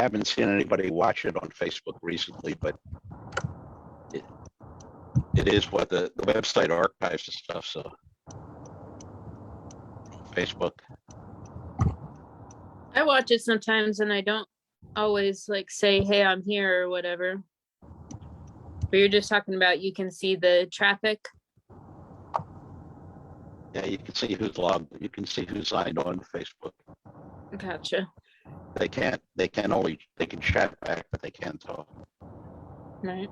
haven't seen anybody watch it on Facebook recently, but it is what the website archives and stuff. So Facebook. I watch it sometimes and I don't always like say, hey, I'm here or whatever. But you're just talking about you can see the traffic. Yeah, you can see who's logged. You can see who's signed on to Facebook. Gotcha. They can chat back, but they can't talk. Right.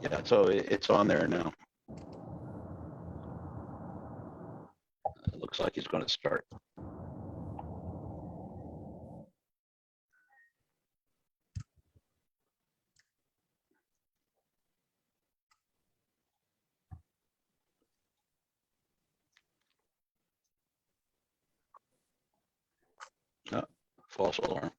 Yeah, so it's on there now. It looks like he's going to start. Oh, false alarm.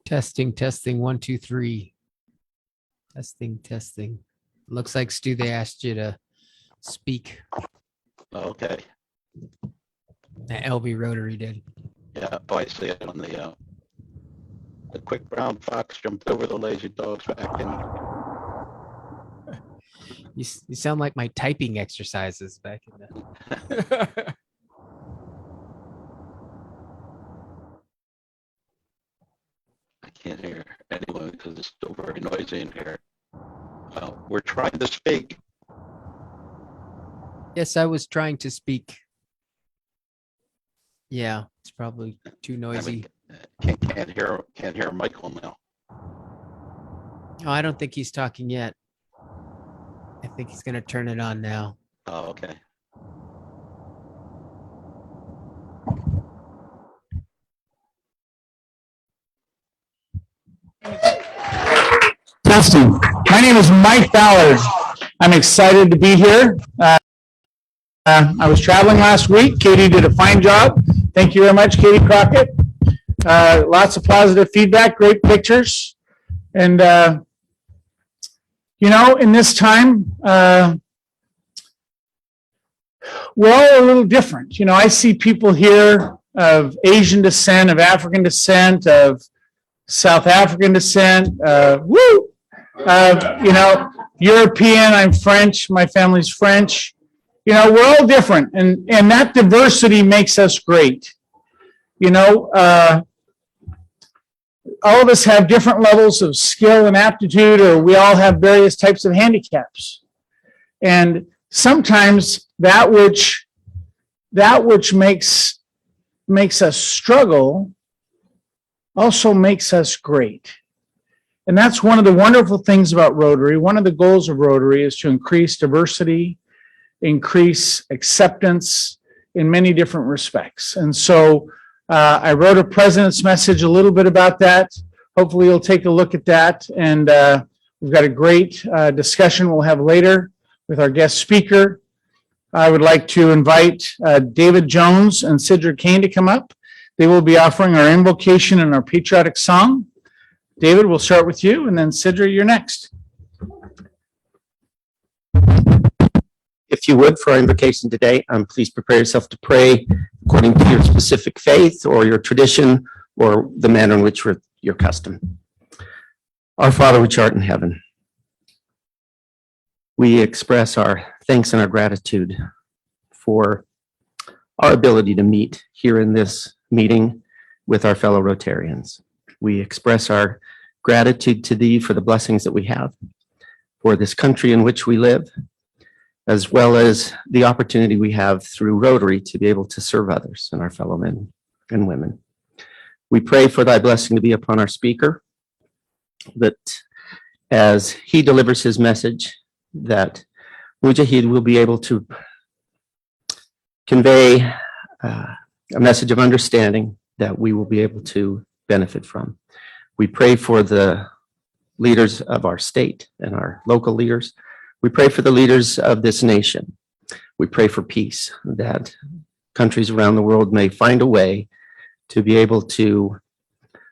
Testing, 1, 2, 3. Testing. Looks like, Stu, they asked you to speak. Okay. That LB Rotary did. Yeah, oh, I see it on the quick brown fox jumped over the lazy dog's back and You sound like my typing exercises back in the. I can't hear anyone because it's still very noisy in here. We're trying to speak. Yes, I was trying to speak. Yeah, it's probably too noisy. Can't hear Michael now. Oh, I don't think he's talking yet. I think he's gonna turn it on now. Oh, okay. Testing. My name is Mike Ballard. I'm excited to be here. I was traveling last week. Katie did a fine job. Thank you very much, Katie Crockett. Lots of positive feedback, great pictures. And, you know, in this time, we're all a little different. You know, I see people here of Asian descent, of African descent, of South African descent, you know, European, I'm French, my family's French. You know, we're all different, and that diversity makes us great. You know, all of us have different levels of skill and aptitude, or we all have various types of handicaps. And sometimes that which makes us struggle also makes us great. And that's one of the wonderful things about Rotary. One of the goals of Rotary is to increase diversity, increase acceptance in many different respects. And so I wrote a president's message a little bit about that. Hopefully you'll take a look at that. And we've got a great discussion we'll have later with our guest speaker. I would like to invite David Jones and Sidra Kane to come up. They will be offering our invocation and our patriotic song. David, we'll start with you, and then Sidra, you're next. If you would, for our invocation today, please prepare yourself to pray according to your specific faith or your tradition or the manner in which your custom. Our Father, which art in heaven, we express our thanks and our gratitude for our ability to meet here in this meeting with our fellow Rotarians. We express our gratitude to Thee for the blessings that we have, for this country in which we live, as well as the opportunity we have through Rotary to be able to serve others and our fellow men and women. We pray for Thy blessing to be upon our speaker, that as he delivers his message, that Mujahid will be able to convey a message of understanding that we will be able to benefit from. We pray for the leaders of our state and our local leaders. We pray for the leaders of this nation, We pray for peace, that countries around the world may find a way to be able to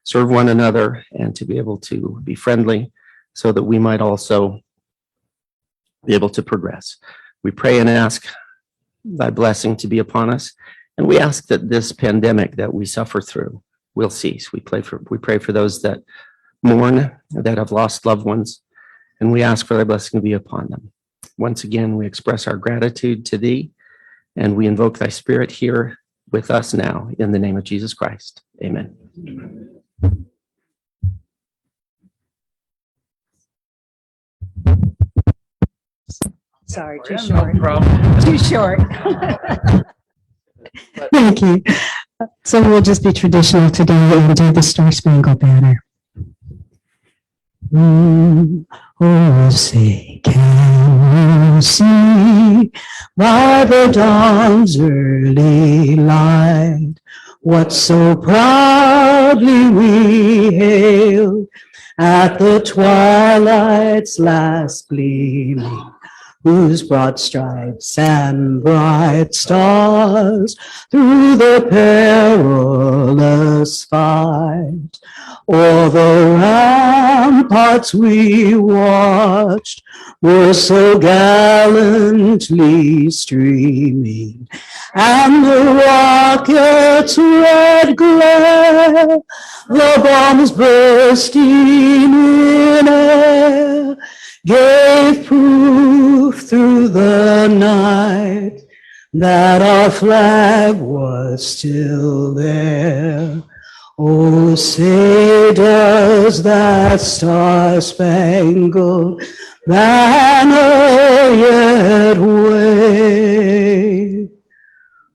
serve one another and to be able to be friendly so that we might also be able to progress. We pray and ask thy blessing to be upon us. And we ask that this pandemic that we suffer through will cease. We pray for those that mourn, that have lost loved ones, and we ask for thy blessing to be upon them. Once again, we express our gratitude to thee, and we invoke thy spirit here with us now in the name of Jesus Christ. Amen. Sorry, too short. No problem. Too short. Thank you. So we'll just be traditional today and do the Star Spangled Banner. Oh, say, can you see by the dawn's early light what so proudly we hailed at the twilight's last gleaming, whose broad stripes and bright stars through the perilous fight o'er the ramparts we watched were so gallantly streaming, and the rocket's red glare, the bombs bursting in air, gave proof through the night that our flag was still there. Oh, say does that star-spangled banner yet wave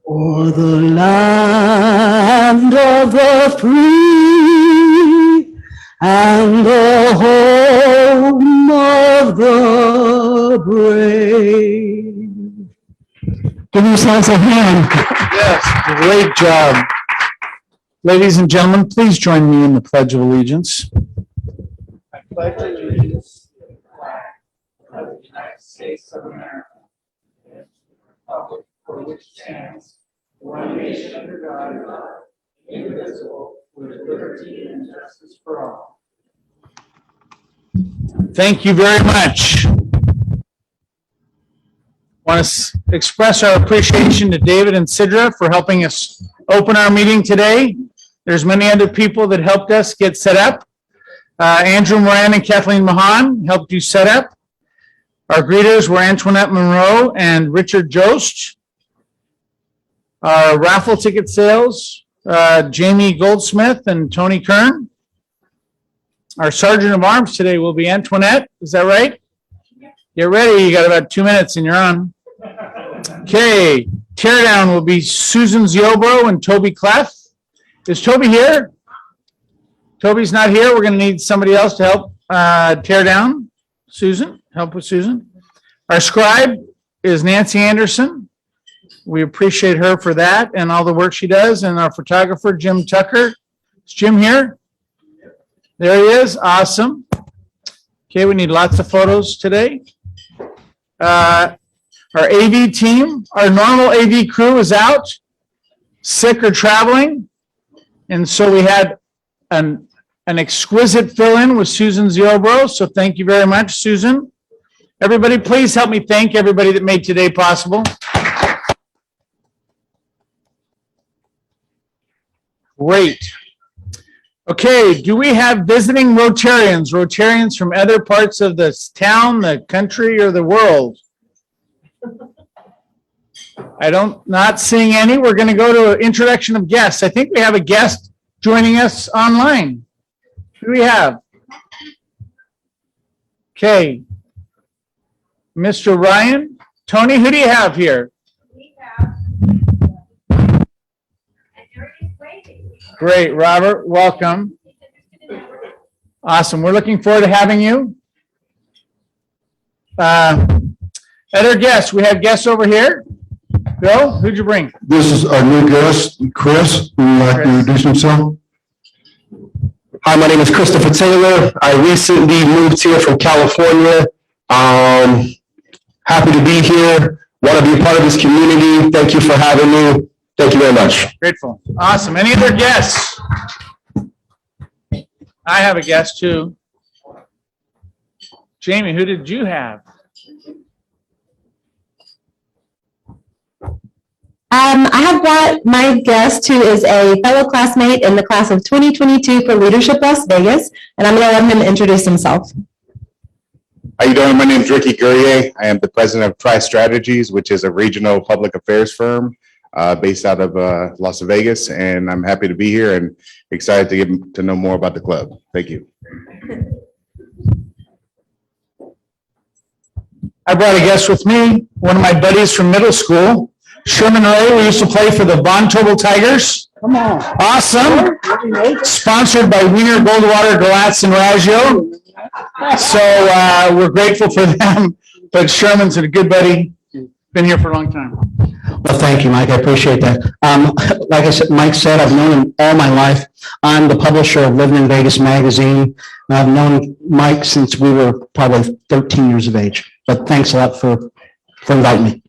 o'er the land of the free and the home of the brave? Give yourselves a hand. Yes, great job. Ladies and gentlemen, please join me in the Pledge of Allegiance. I pledge allegiance to the flag of the United States of America, and to the republic for which stands one nation under God, indivisible, with liberty and justice for all. Thank you very much. Want to express our appreciation to David and Sidra for helping us open our meeting today. There's many other people that helped us get set up. Andrew Moran and Kathleen Mahan helped you set up. Our greeters were Antoinette Monroe and Richard Jost. Our raffle ticket sales, Jamie Goldsmith and Tony Kern. Our Sergeant of Arms today will be Antoinette. Is that right? Get ready. You got about 2 minutes and you're on. Okay. Teardown will be Susan Ziobro and Toby Clef. Is Toby here? Toby's not here. We're going to need somebody else to help tear down. Susan, help with Susan. Our scribe is Nancy Anderson. We appreciate her for that and all the work she does. And our photographer, Jim Tucker. Is Jim here? There he is. Awesome. Okay, we need lots of photos today. Our AV team, our normal AV crew is out, sick or traveling. And so we had an exquisite fill-in with Susan Ziobro. So thank you very much, Susan. Everybody, please help me thank everybody that made today possible. Great. Okay, do we have visiting Rotarians? Rotarians from other parts of the town, the country, or the world? Not seeing any. We're going to go to an introduction of guests. I think we have a guest joining us online. Who do we have? Okay. Mr. Ryan. Tony, who do you have here? We have, and everybody's waiting. Great, Robert. Welcome. Awesome. We're looking forward to having you. Other guests. We have guests over here. Bill, who'd you bring? This is our new guest, Chris. Would you like to introduce himself? Hi, my name is Christopher Taylor. I recently moved here from California. Happy to be here. Want to be a part of this community. Thank you for having me. Thank you very much. Grateful. Awesome. Any other guests? I have a guest too. Jamie, who did you have? I have brought my guest who is a fellow classmate in the class of 2022 for Leadership Las Vegas, and I'm going to let him introduce himself. How you doing? My name is Ricky Guerrier. I am the president of Tri Strategies, which is a regional public affairs firm based out of Las Vegas, and I'm happy to be here and excited to get to know more about the club. Thank you. I brought a guest with me, one of my buddies from middle school, Sherman Ray. We used to play for the Von Tobel Tigers. Come on. Awesome. Sponsored by Wiener Goldwater, Galatz, and Raggio. So we're grateful for them. But Sherman's a good buddy. Been here for a long time. Well, thank you, Mike. I appreciate that. Like I said, Mike said, I've known him all my life. I'm the publisher of Living in Vegas magazine. I've known Mike since we were probably 13 years of age. But thanks a lot for inviting me.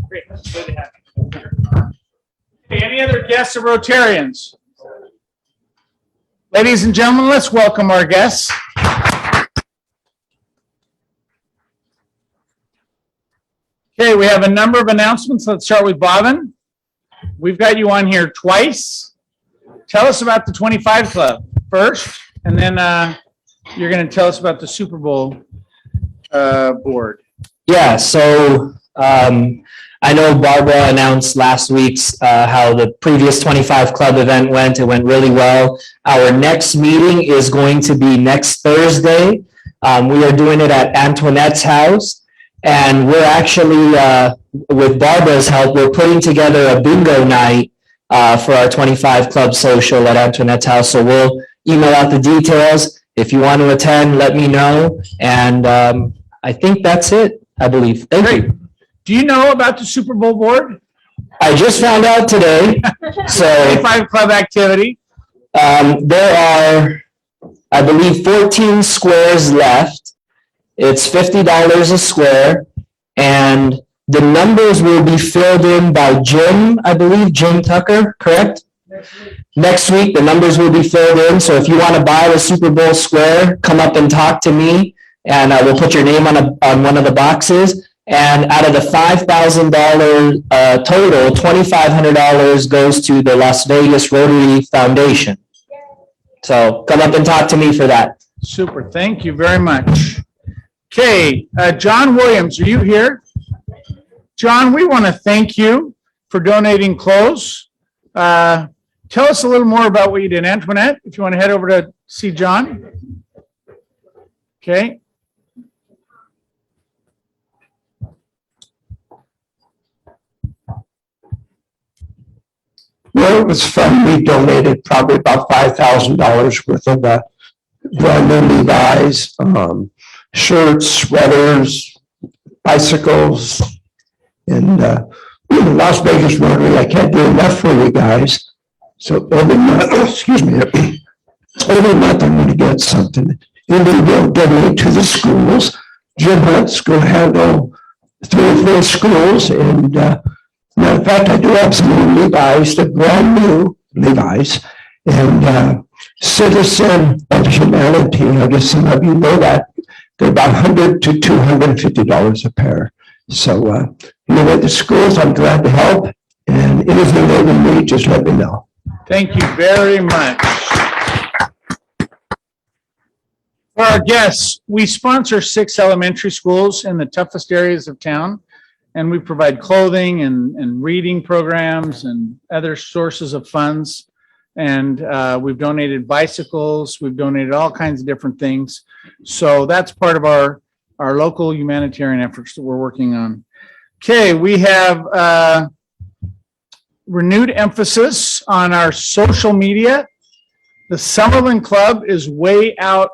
Great. That's good to have you. Okay, any other guests or Rotarians? Ladies and gentlemen, let's welcome our guests. Okay, we have a number of announcements. Let's start with Bobbin. We've got you on here twice. Tell us about the 25 Club first, and then you're going to tell us about the Super Bowl board. Yeah, so I know Barbara announced last week's how the previous 25 Club event went. It went really well. Our next meeting is going to be next Thursday. We are doing it at Antoinette's house. And we're actually, with Barbara's help, we're putting together a bingo night for our 25 Club social at Antoinette's house. So we'll email out the details. If you want to attend, let me know. And I think that's it, I believe. Thank you. Do you know about the Super Bowl board? I just found out today. So 25 Club activity. There are, I believe, 14 squares left. It's $50 a square, and the numbers will be filled in by Jim, I believe, Jim Tucker, correct? Next week, the numbers will be filled in, so if you want to buy the Super Bowl square, come up and talk to me, and I will put your name on one of the boxes. And out of the $5,000 total, $2,500 goes to the Las Vegas Rotary Foundation. So come up and talk to me for that. Super, thank you very much. Okay, John Williams, are you here? John, we want to thank you for donating clothes. Tell us a little more about what you did. Antoinette, if you want to head over to see John. Okay. Well, it was fun. We donated probably about $5,000 worth of brand new Levi's, shirts, sweaters, bicycles, and Las Vegas Rotary. I can't do enough for you guys. So every month, excuse me, every month I'm going to get something. And we will donate to the schools. Jim Hunt's going to handle 3 or 4 schools. And matter of fact, I do have some new Levi's, the brand new Levi's. And Citizen of Humanity, I guess some of you know that. They're about $100 to $250 a pair. So anyway, the schools, I'm glad to help. And anything they need, just let me know. Thank you very much. For our guests, we sponsor 6 elementary schools in the toughest areas of town. And we provide clothing and reading programs and other sources of funds. And we've donated bicycles. We've donated all kinds of different things. So that's part of our local humanitarian efforts that we're working on. Okay, we have renewed emphasis on our social media. The Summerlin Club is way out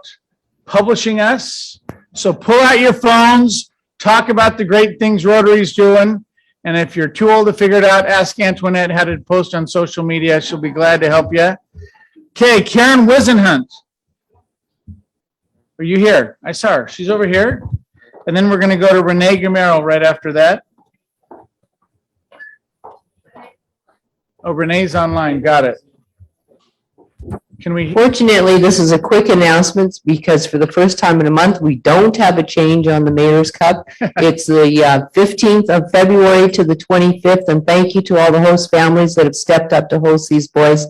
publishing us. So pull out your phones, talk about the great things Rotary's doing. And if you're too old to figure it out, ask Antoinette how to post on social media. She'll be glad to help you. Okay, Karen Wisenhunt. Are you here? I saw her. She's over here. And then we're going to go to Renee Gamero right after that. Oh, Renee's online. Got it. Can we, Fortunately, this is a quick announcement because for the first time in a month, we don't have a change on the Mayor's Cup. It's the 15th of February to the 25th, and thank you to all the host families that have stepped up to host these boys.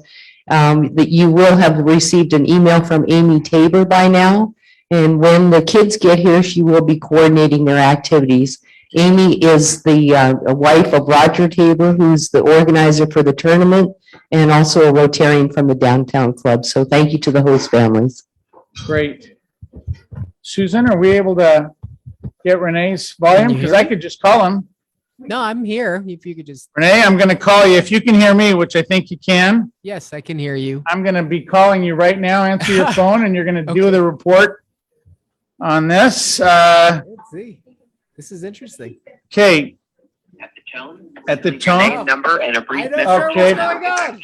That you will have received an email from Amy Tabor by now. And when the kids get here, she will be coordinating their activities. Amy is the wife of Roger Tabor, who's the organizer for the tournament, and also a Rotarian from the downtown club. So thank you to the host families. great. Susan, are we able to get Renee's volume? Because I could just call him. No, I'm here. If you could just, Renee, I'm going to call you. If you can hear me, which I think you can, yes, I can hear you. I'm going to be calling you right now. Answer your phone and you're going to do Okay. the report on this. Let's see. This is interesting. Okay. At the tone. Number and a brief I'm not sure Okay. what's going on.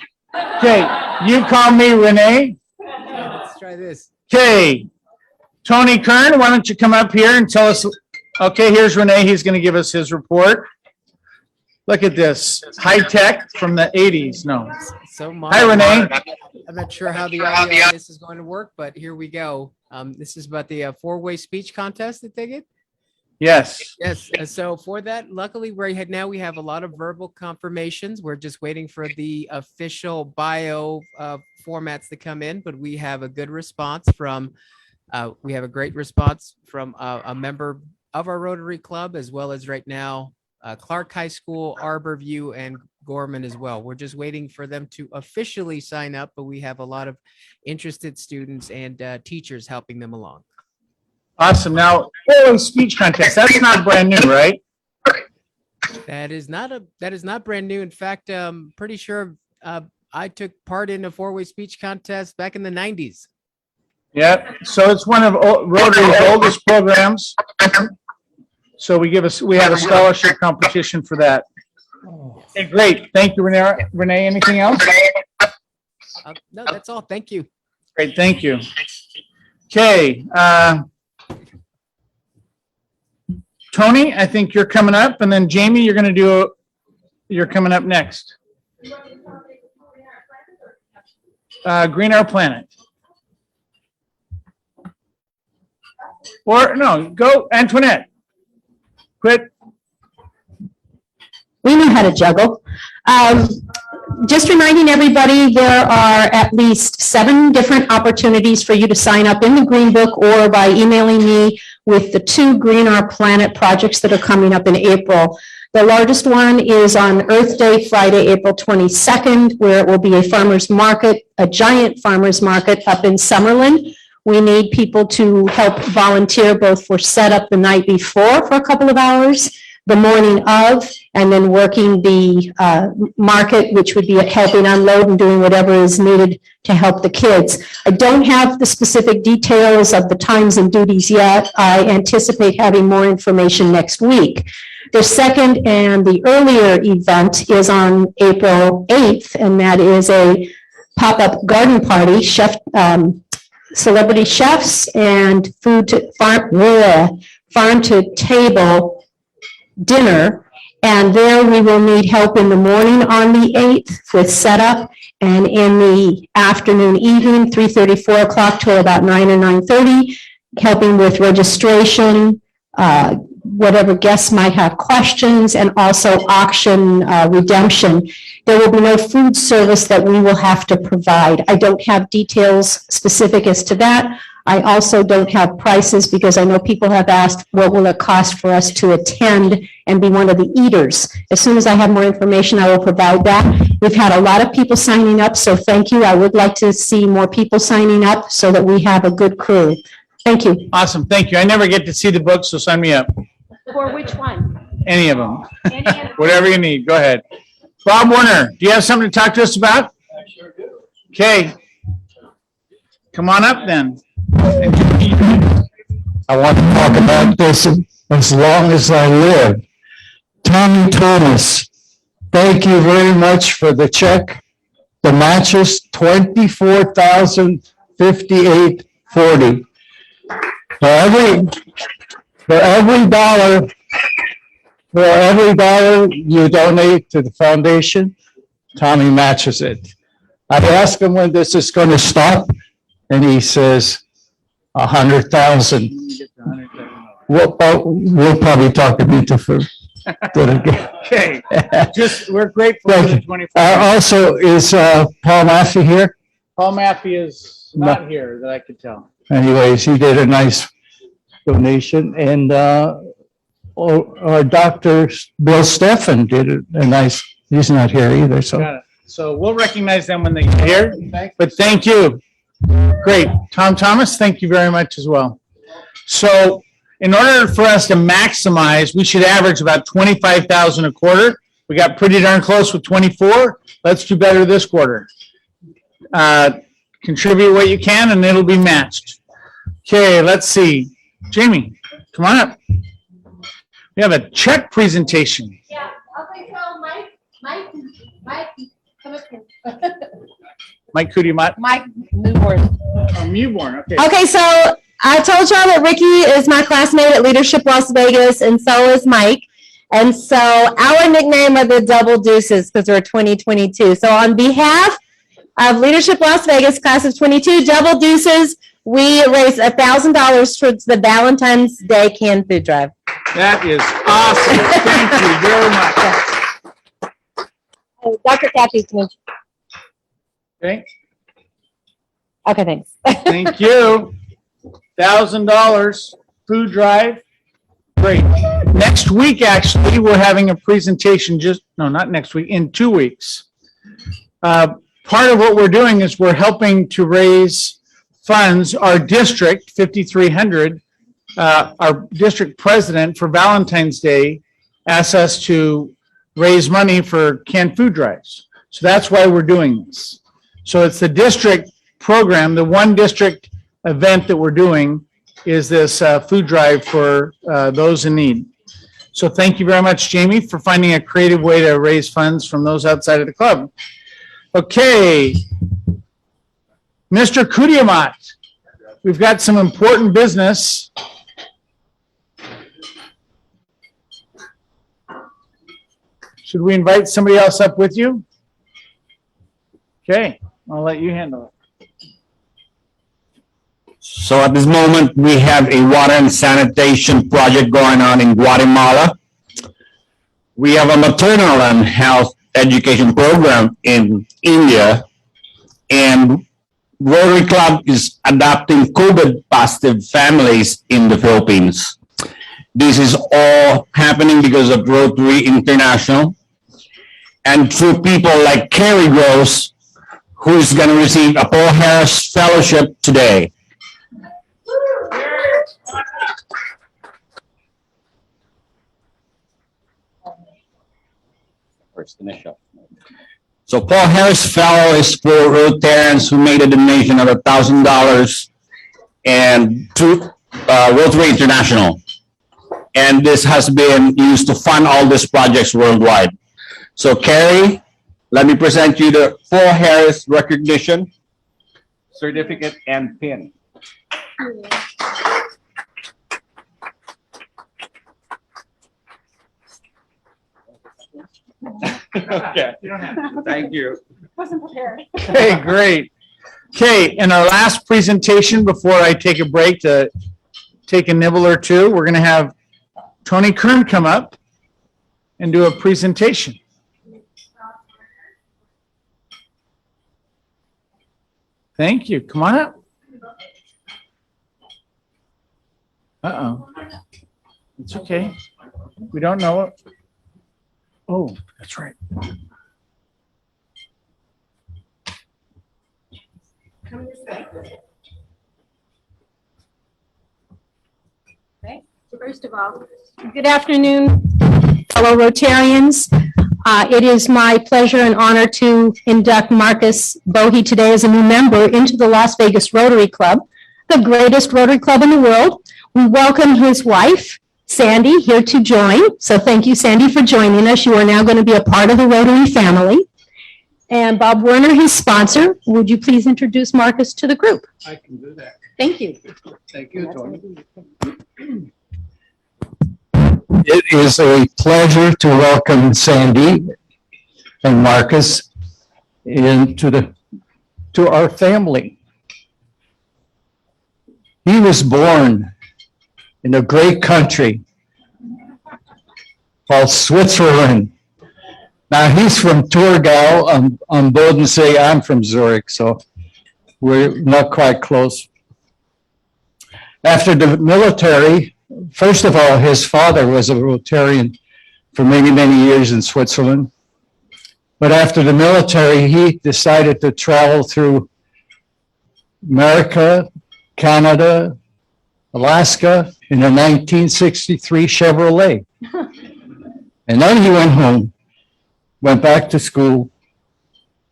Okay, you call me Renee. Okay, let's try this. Okay. Tony Kern, why don't you come up here and tell us? Okay, here's Renee. He's going to give us his report. Look at this. High tech from the 80s. No. So Hi, Renee. I'm not sure how the audio on this is going to work, but here we go. This is about the four-way speech contest, I take it? Yes. Yes. So for that, luckily, now we have a lot of verbal confirmations. We're just waiting for the official bio formats to come in, but we have a good response from, we have a great response from a member of our Rotary Club, as well as right now, Clark High School, Arborview, and Gorman as well. We're just waiting for them to officially sign up, but we have a lot of interested students and teachers helping them along. Awesome. Now, speech contest. That's not brand new, right? That is not brand new. In fact, pretty sure I took part in a four-way speech contest back in the 90s. Yep. So it's one of Rotary's oldest programs. So we have a scholarship competition for that. Okay, great. Thank you, Renee. Renee, anything else? No, that's all. Thank you. Great, thank you. Okay. Tony, I think you're coming up, and then Jamie, you're coming up next. Green Our Planet. Or no, go Antoinette. Quit. We know how to juggle. Just reminding everybody, there are at least 7 different opportunities for you to sign up in the Green Book or by emailing me with the 2 Green Our Planet projects that are coming up in April. The largest one is on Earth Day, Friday, April 22nd, where it will be a farmer's market, a giant farmer's market up in Summerlin. We need people to help volunteer both for setup the night before for a couple of hours, the morning of, and then working the market, which would be helping unload and doing whatever is needed to help the kids. I don't have the specific details of the times and duties yet. I anticipate having more information next week. The second and the earlier event is on April 8th, and that is a pop-up garden party, celebrity chefs and farm to table dinner. And there we will need help in the morning on the 8th with setup, and in the afternoon, evening, 3:30, 4 o'clock till about 9 or 9:30, helping with registration, whatever guests might have questions, and also auction redemption. There will be no food service that we will have to provide. I don't have details specific as to that. I also don't have prices because I know people have asked, what will it cost for us to attend and be one of the eaters? As soon as I have more information, I will provide that. We've had a lot of people signing up, so thank you. I would like to see more people signing up so that we have a good crew. Thank you. Awesome, thank you. I never get to see the book, so sign me up. For which one? Any of them. Whatever you need, go ahead. Bob Warner, do you have something to talk to us about? I sure do. Okay. Come on up then. I want to talk about this as long as I live. Tommy Thomas, thank you very much for the check. The match is $24,058.40. For every dollar you donate to the foundation, Tommy matches it. I asked him when this is going to stop, and he says 100,000. We'll probably talk to Vito for. Okay, we're grateful for the 24. Also, is Paul Maffey here? Paul Maffey is not here that I could tell. Anyways, he did a nice donation, and our Dr. Bill Steffen did a nice, he's not here either, so. Got it. So we'll recognize them when they get here, but thank you. Great. Tom Thomas, thank you very much as well. So in order for us to maximize, we should average about 25,000 a quarter. We got pretty darn close with 24. Let's do better this quarter. Contribute what you can and it'll be matched. Okay, let's see. Jamie, come on up. We have a check presentation. Yeah, okay, so Mike, come up here. Mike Kudimat. Mike Newborn. Oh, Newborn, okay. Okay, so I told y'all that Ricky is my classmate at Leadership Las Vegas, and so is Mike. And so our nickname are the Double Deuces because we're 2022. So on behalf of Leadership Las Vegas, class of 22, Double Deuces, we raised $1,000 towards the Valentine's Day canned food drive. That is awesome. Thank you very much. Dr. Kathy's going to. Okay, Okay, thanks. thank you. $1,000 food drive. Great. Next week, actually, we're having a presentation not next week, in 2 weeks. Part of what we're doing is we're helping to raise funds. Our district, 5,300, our district president for Valentine's Day asked us to raise money for canned food drives. So that's why we're doing this. So it's the district program, the one district event that we're doing is this food drive for those in need. So thank you very much, Jamie, for finding a creative way to raise funds from those outside of the club. Okay. Mr. Kudiamat, we've got some important business. Should we invite somebody else up with you? Okay, I'll let you handle it. So at this moment, we have a water and sanitation project going on in Guatemala. We have a maternal and health education program in India. And Rotary Club is adopting COVID positive families in the Philippines. This is all happening because of Rotary International and through people like Carrie Rose, who is going to receive a Paul Harris Fellowship today. First initial. So Paul Harris Fellow is for Rotarians who made a donation of $1,000 and to Rotary International. And this has been used to fund all these projects worldwide. So Carrie, let me present you the Paul Harris recognition certificate and pin. Okay, thank you. Okay, great. Okay, in our last presentation, before I take a break to take a nibble or two, we're going to have Tony Kern come up and do a presentation. Thank you. Come on up. Uh-oh. It's okay. We don't know it. Oh, that's right. Okay, so first of all, good afternoon, fellow Rotarians. It is my pleasure and honor to induct Marcus Bohe today as a new member into the Las Vegas Rotary Club, the greatest Rotary Club in the world. We welcome his wife, Sandy, here to join. So thank you, Sandy, for joining us. You are now going to be a part of the Rotary family. And Bob Werner, his sponsor. Would you please introduce Marcus to the group? I can do that. Thank you. Thank you, Tony. It is a pleasure to welcome Sandy and Marcus to our family. He was born in a great country called Switzerland. Now, he's from Thurgau on Bodensee. I'm from Zurich, so we're not quite close. After the military, first of all, his father was a Rotarian for many, many years in Switzerland. But after the military, he decided to travel through America, Canada, Alaska in a 1963 Chevrolet. And then he went home, went back to school,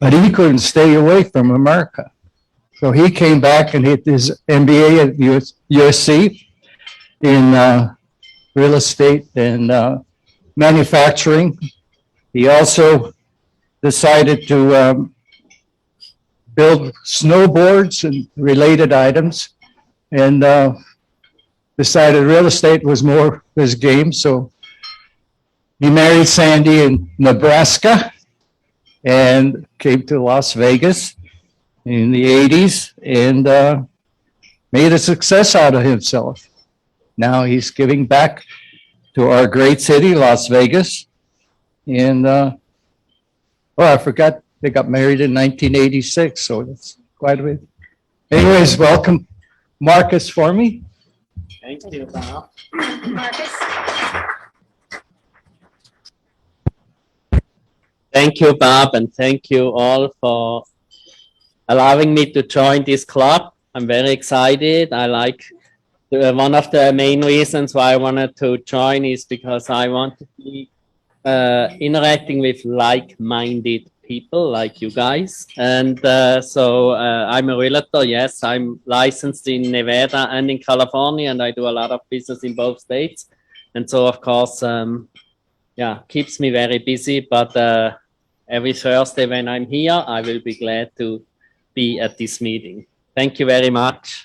but he couldn't stay away from America. So he came back and hit his MBA at USC in real estate and manufacturing. He also decided to build snowboards and related items, and decided real estate was more his game. So he married Sandy in Nebraska and came to Las Vegas in the 80s and made a success out of himself. Now he's giving back to our great city, Las Vegas. And I forgot they got married in 1986, so it's quite a bit. Anyways, welcome Marcus for me. Thank you, Bob. Marcus? Thank you, Bob, and thank you all for allowing me to join this club. I'm very excited. I like one of the main reasons why I wanted to join is because I want to be interacting with like-minded people like you guys. And so I'm a realtor. Yes, I'm licensed in Nevada and in California, and I do a lot of business in both states. And so, of course, yeah, keeps me very busy. But every Thursday when I'm here, I will be glad to be at this meeting. Thank you very much.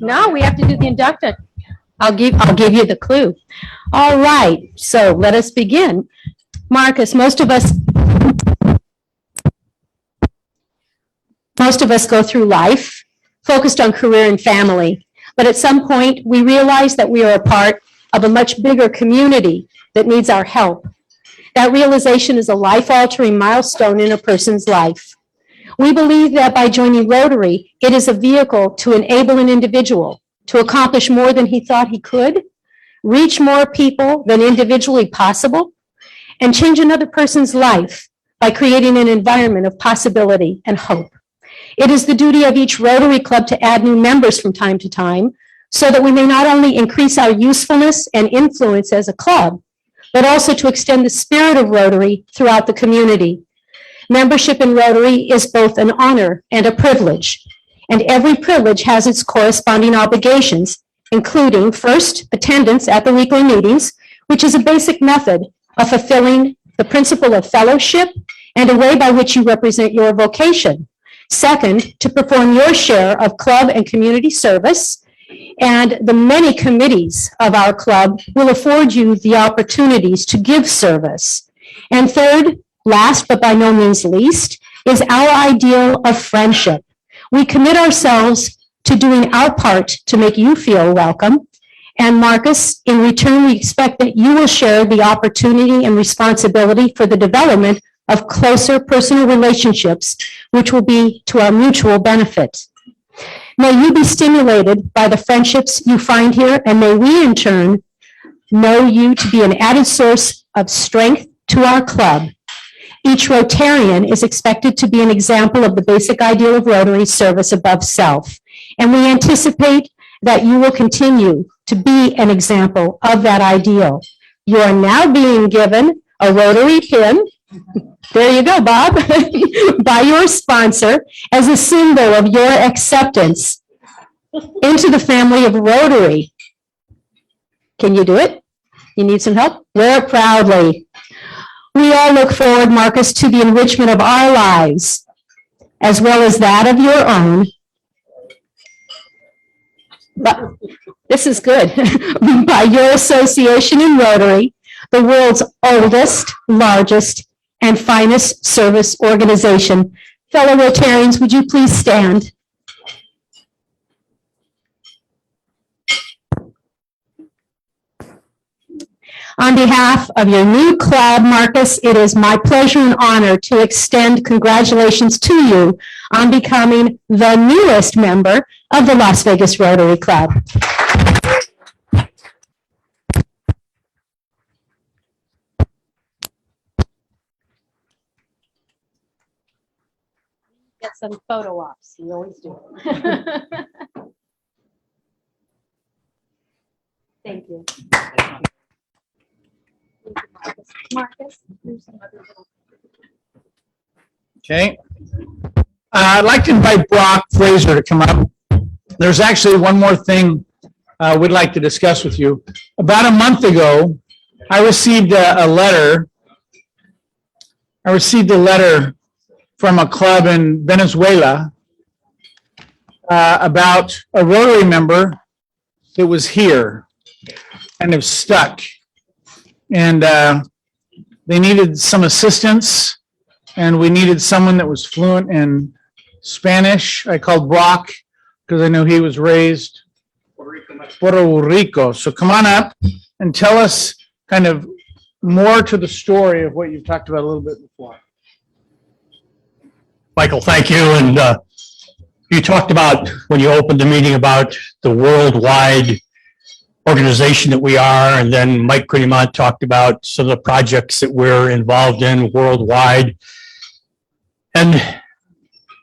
No, we have to do the induction. I'll give you the clue. All right, so let us begin. Marcus, most of us go through life focused on career and family, but at some point we realize that we are a part of a much bigger community that needs our help. That realization is a life-altering milestone in a person's life. We believe that by joining Rotary, it is a vehicle to enable an individual to accomplish more than he thought he could, reach more people than individually possible, and change another person's life by creating an environment of possibility and hope. It is the duty of each Rotary Club to add new members from time to time so that we may not only increase our usefulness and influence as a club, but also to extend the spirit of Rotary throughout the community. Membership in Rotary is both an honor and a privilege, and every privilege has its corresponding obligations, including, first, attendance at the weekly meetings, which is a basic method of fulfilling the principle of fellowship and a way by which you represent your vocation. Second, to perform your share of club and community service, and the many committees of our club will afford you the opportunities to give service. And third, last but by no means least, is our ideal of friendship. We commit ourselves to doing our part to make you feel welcome. And Marcus, in return, we expect that you will share the opportunity and responsibility for the development of closer personal relationships, which will be to our mutual benefit. May you be stimulated by the friendships you find here, and may we in turn know you to be an added source of strength to our club. Each Rotarian is expected to be an example of the basic ideal of Rotary service above self, and we anticipate that you will continue to be an example of that ideal. You are now being given a Rotary pin. There you go, Bob, by your sponsor as a symbol of your acceptance into the family of Rotary. Can you do it? You need some help? Wear it proudly. We all look forward, Marcus, to the enrichment of our lives, as well as that of your own. but this is good, by your association in Rotary, the world's oldest, largest, and finest service organization. Fellow Rotarians, would you please stand? On behalf of your new club, Marcus, it is my pleasure and honor to extend congratulations to you on becoming the newest member of the Las Vegas Rotary Club. Get some photo ops, you always do. Thank you. Marcus. Okay. I'd like to invite Brock Fraser to come up. There's actually one more thing we'd like to discuss with you. About a month ago, I received a letter. From a club in Venezuela about a Rotary member that was here and have stuck. And they needed some assistance, and we needed someone that was fluent in Spanish. I called Brock because I knew he was raised Puerto Rico. So come on up and tell us kind of more to the story of what you've talked about a little bit before. Michael, thank you. And you talked about, when you opened the meeting, about the worldwide organization that we are, and then Mike Credimont talked about some of the projects that we're involved in worldwide. And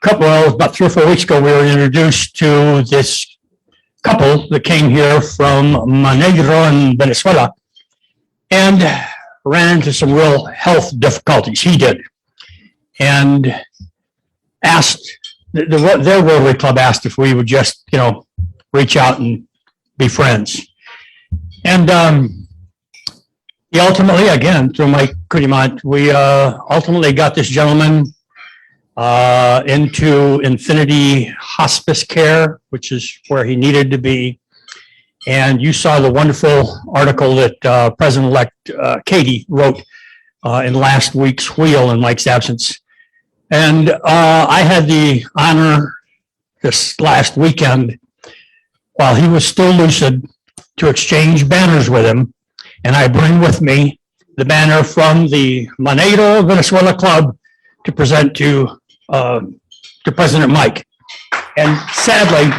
about 3 or 4 weeks ago, we were introduced to this couple that came here from Monegro in Venezuela and ran into some real health difficulties. He did. And asked, their Rotary Club asked if we would just, reach out and be friends. And he ultimately, again, through Mike Credimont, we ultimately got this gentleman into Infinity Hospice Care, which is where he needed to be. And you saw the wonderful article that President-elect Katie wrote in last week's Wheel in Mike's absence. And I had the honor this last weekend, while he was still lucid, to exchange banners with him. And I bring with me the banner from the Monegro Venezuela Club to present to President Mike. And sadly,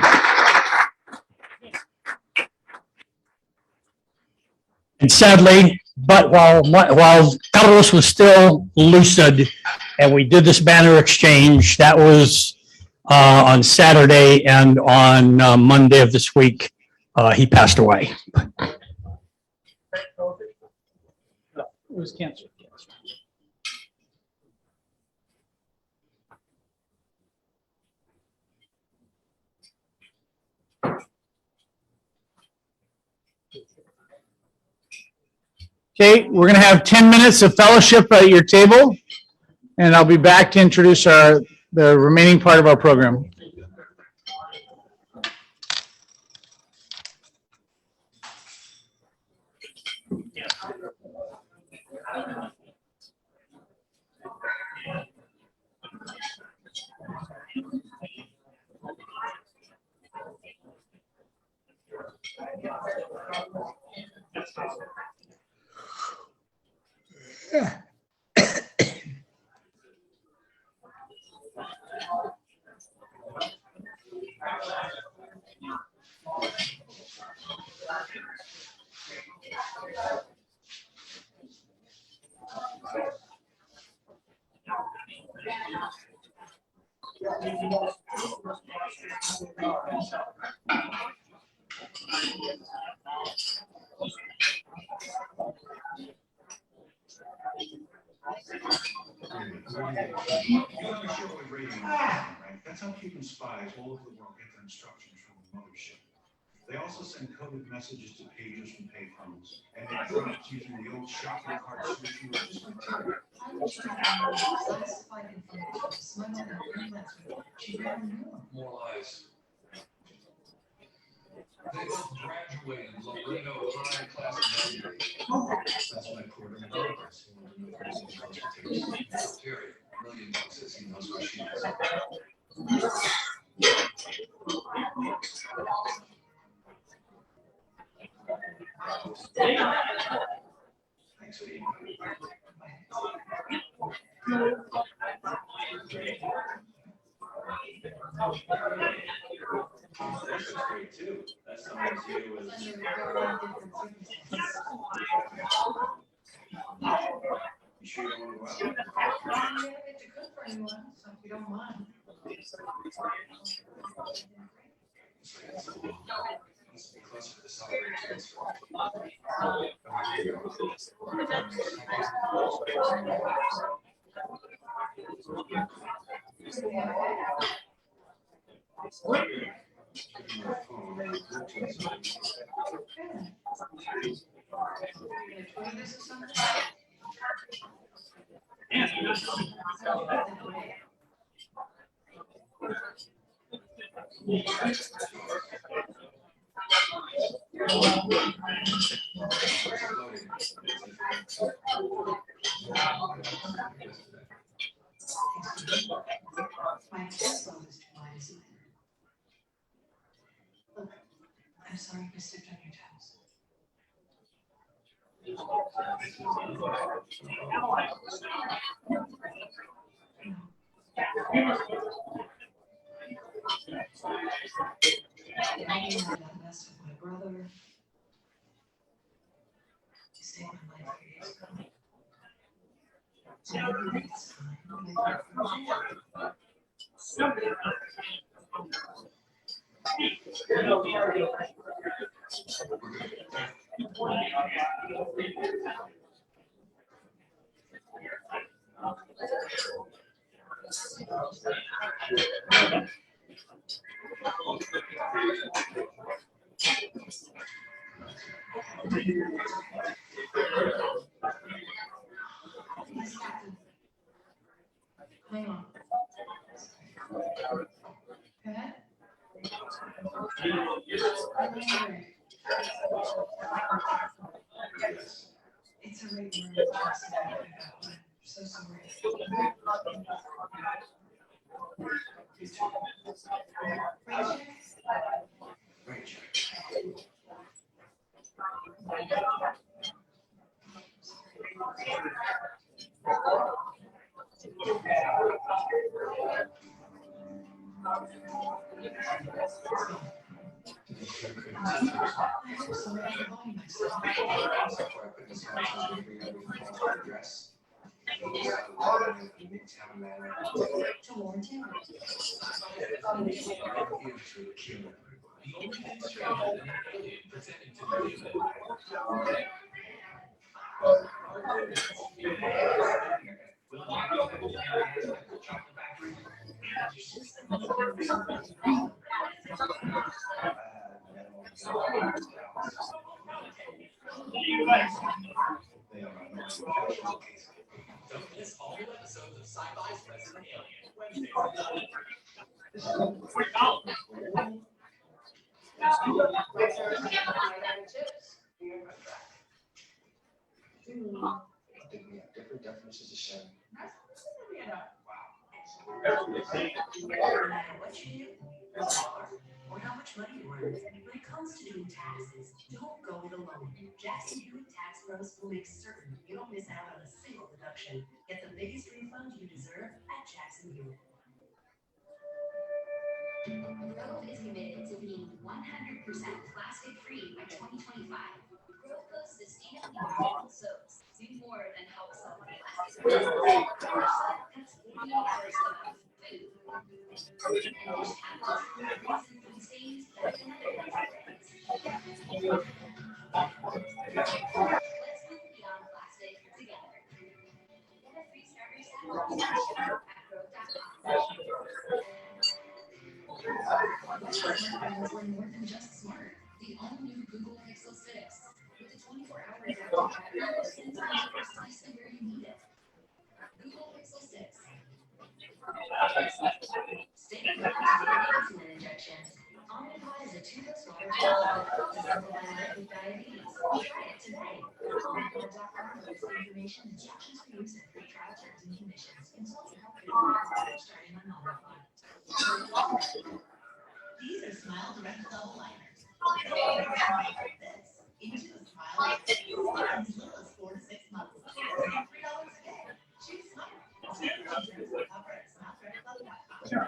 but while Carlos was still lucid and we did this banner exchange, that was on Saturday, and on Monday of this week, he passed away. It was cancer. Okay, we're going to have 10 minutes of fellowship at your table, and I'll be back to introduce the remaining part of our program. That's how Cuban spies all over the world get their instructions from the mothership. They also send coded messages to pagers from payphones, and they drops using the old shopping cart switcheroo. Just like classified information. She never knew. More lies. They both graduated Laredo High class of 98. That's my poor developers who want to know if anything close to takes. Period. $1,000,000 says he knows where she is. Thanks for the invite. That's great too. That sounds you as. Under very different circumstances. You sure you don't want to go out? I never get to cook for anyone, so if you don't mind. Let's be closer to the celebrate transfer. My phone, Bluetooth. Twitter this or something? My Tesla was too wide, isn't it? Look, I'm sorry if I stepped on your toes. Maybe I got messed with my brother. You saved my life 3 years ago. So maybe it's time to make up for Yes, Captain. Hang on. Pat? It's a rate word. I'm so sorry. Right check. I hope so. I can call you next time. Before I put this on, so I figure out everything else to address. Midtown Manor. To warn you. If you're killing everybody. The only thing stranger than an alien pretending to be human. They are not professional cases. Don't miss all new episodes of Sci-Fi's Resident Alien, Wednesdays at 9. I think we have different definitions of shame. No matter what you do, or how much money you earn, when it comes to doing taxes, don't go it alone. Jackson Hewitt Tax Pros will make certain you don't miss out on a single deduction. Get the biggest refund you deserve at Jackson Hewitt. Grove is committed to being 100% plastic-free by 2025. Grove Co's sustainably recycled soaps do more than help solve plastic waste. Our soap cuts 48 hours of food. And dish tablets remove food stains that another user brings. Let's move beyond plastic together. Get a free starter set at grove.com. We're more than just smart. The all-new Google Pixel 6 with a 24-hour adaptive battery sends your light precisely where you need it. Google Pixel 6. Stay connected to insulin injections. Omnipod is a tubeless water With diabetes. Try it today. Onboard.com with information, instructions for use, and free trial terms and conditions. Consult your healthcare provider starting on Omnipod. These are Smile Direct Double Liners. Smile like this into a smile like this in as little as 4 to 6 months. Only $3 a day. Choose Smile. Subscription terms and cover at SmileDirectClub.com.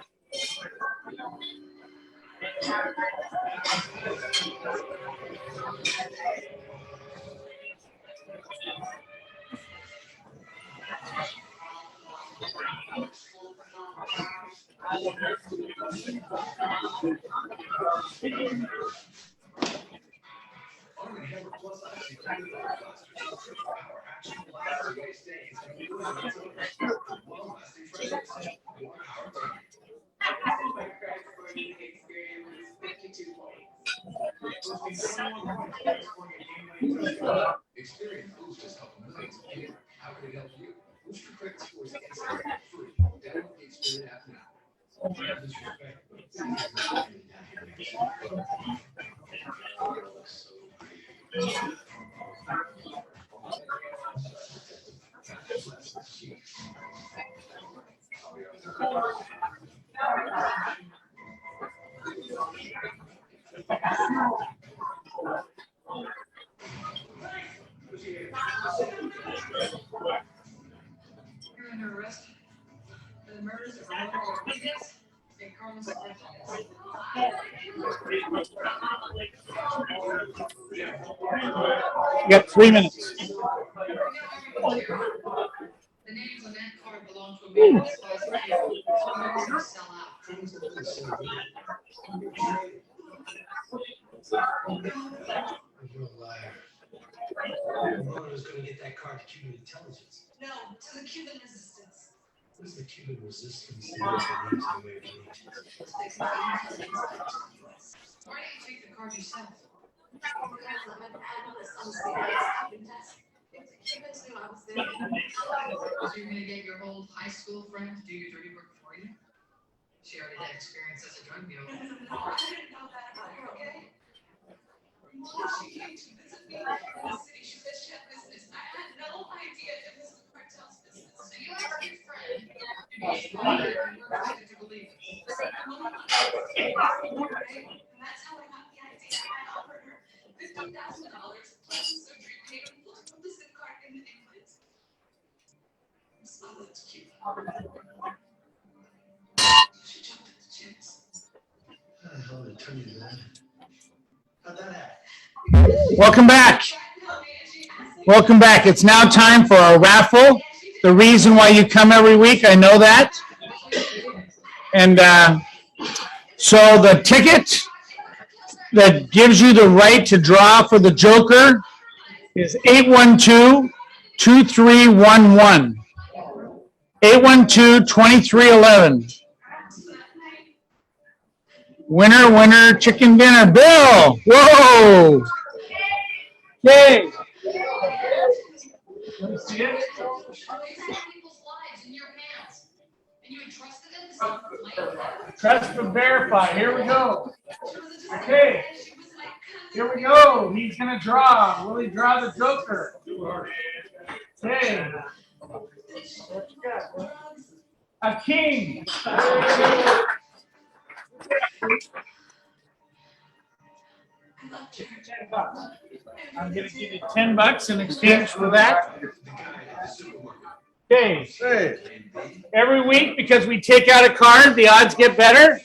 Already have a plus oxy blasters and superpower action blasts away stains and good on its own. Long-lasting fragrance. More power to you. My credit score using Experian was 52 points. Boosting 21 points when you're scoring a game-winning touchdown. Experience Boost has helped millions of people. How can it help you? Boost your credit scores instantly, free. Download the Experian app now. Disrespect, but it's easy to really down here next to You're under arrest for the murders of Ramon Rodriguez and Carlos Martinez. You got 3 minutes. The names on that card belong to a man who despises people. So I'm going to sell out. You're a liar. Ramona's gonna get that card to Cuban intelligence. No, to the Cuban resistance. What is the Cuban resistance that needs to way of meat? To the Canadian intelligence back to the US. Why don't you take the card yourself? Because I'm an analyst on CIA's Cuban desk. If the Cubans knew I was there. So you're gonna get your old high school friend to do your dirty work for you? She already had experience as a drug dealer. No, I didn't know that about her, okay? She came to visit me in the city. She said she had business. I had no idea it was the cartel's business. So you asked your friend, maybe she lied and you were expected to believe it. Right? And that's how I got the idea. I offered her $50,000 plus a surgery payment plus put the SIM card in the England. So that's cute. She jumped at the chance. How the hell did it turn you to that? How'd that happen? Welcome back. Welcome back. It's now time for our raffle. The reason why you come every week, I know that. And so the ticket that gives you the right to draw for the Joker is 812-2311. 812-2311. Winner, winner, chicken dinner. Bill! Whoa! Yay! Trust but verify. Here we go. Okay. Here we go. He's going to draw. Will he draw the Joker? Okay. A king. I'm going to give you $10 in exchange for that. Okay. Every week, because we take out a card, the odds get better.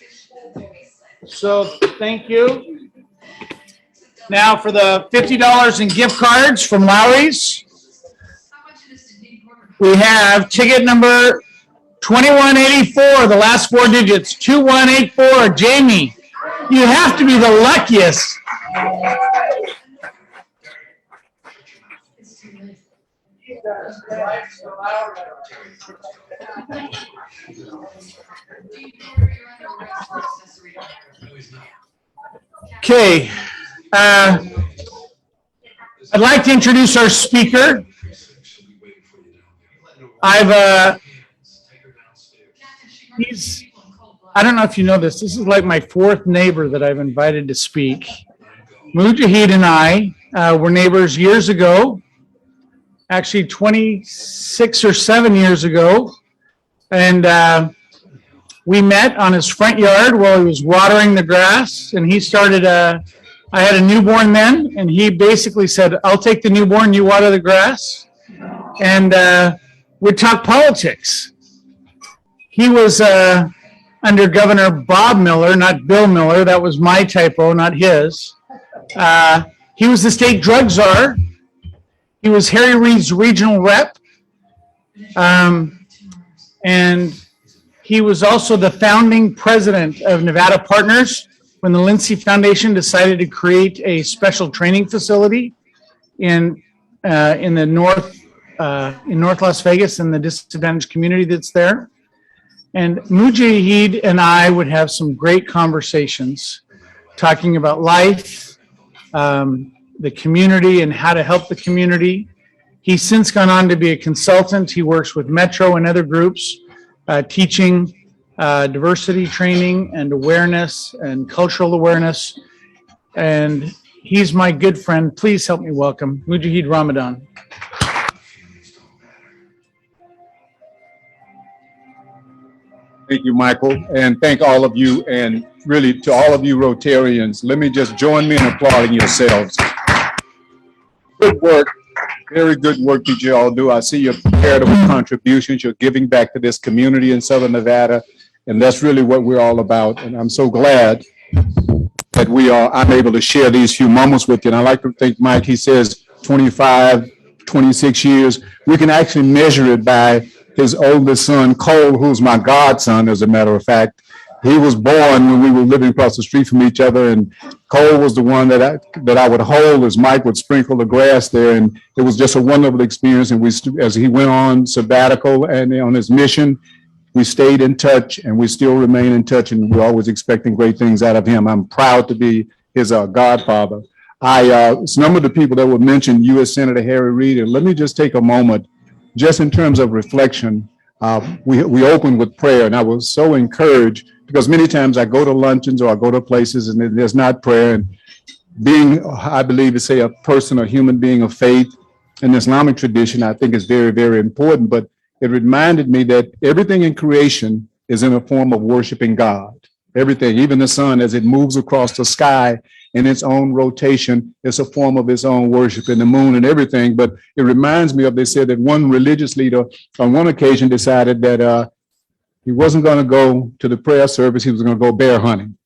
So thank you. Now for the $50 in gift cards from Lowry's, we have ticket number 2184, the last 4 digits, 2184. Jamie, you have to be the luckiest. Okay. I'd like to introduce our speaker. I don't know if you know this. This is like my 4th neighbor that I've invited to speak. Mujahid and I were neighbors years ago, actually 26 or 7 years ago. And we met on his front yard while he was watering the grass. And he started, I had a newborn then, and he basically said, I'll take the newborn, you water the grass. And we'd talk politics. He was under Governor Bob Miller, not Bill Miller. That was my typo, not his. He was the state drug czar. He was Harry Reid's regional rep. And he was also the founding president of Nevada Partners when the Lindsay Foundation decided to create a special training facility in the North Las Vegas and the disadvantaged community that's there. And Mujahid and I would have some great conversations talking about life, the community, and how to help the community. He's since gone on to be a consultant. He works with Metro and other groups, teaching diversity training and awareness and cultural awareness. And he's my good friend. Please help me welcome Mujahid Ramadan. Thank you, Michael, and thank all of you, and really to all of you Rotarians. Let me just join me in applauding yourselves. Good work, very good work that you all do. I see your charitable contributions, you're giving back to this community in Southern Nevada, and that's really what we're all about. And I'm so glad that I'm able to share these few moments with you. And I like to think, Mike, he says 25, 26 years. We can actually measure it by his oldest son, Cole, who's my godson, as a matter of fact. He was born when we were living across the street from each other, and Cole was the one that I would hold as Mike would sprinkle the grass there, and it was just a wonderful experience. And as he went on sabbatical and on his mission, we stayed in touch, and we still remain in touch, and we're always expecting great things out of him. I'm proud to be his godfather. Some of the people that were mentioned, U.S. Senator Harry Reid, and let me just take a moment. Just in terms of reflection, we opened with prayer, and I was so encouraged because many times I go to luncheons or I go to places and there's not prayer. And being, I believe, to say a person, a human being of faith in the Islamic tradition, I think is very, very important. But it reminded me that everything in creation is in a form of worshiping God. Everything, even the sun, as it moves across the sky in its own rotation, it's a form of its own worship, in the moon and everything. But it reminds me of, they said that one religious leader on one occasion decided that he wasn't going to go to the prayer service, he was going to go bear hunting.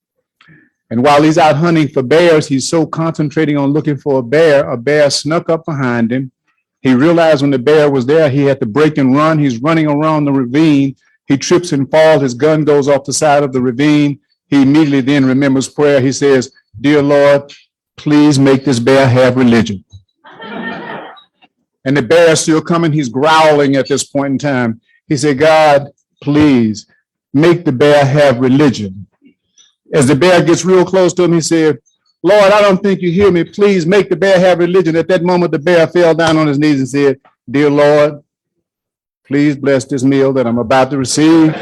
And while he's out hunting for bears, he's so concentrating on looking for a bear snuck up behind him. He realized when the bear was there, he had to break and run. He's running around the ravine. He trips and falls. His gun goes off the side of the ravine. He immediately then remembers prayer. He says, "Dear Lord, please make this bear have religion." And the bear is still coming. He's growling at this point in time. He said, "God, please make the bear have religion." As the bear gets real close to him, he said, "Lord, I don't think you hear me. Please make the bear have religion." At that moment, the bear fell down on his knees and said, "Dear Lord, please bless this meal that I'm about to receive."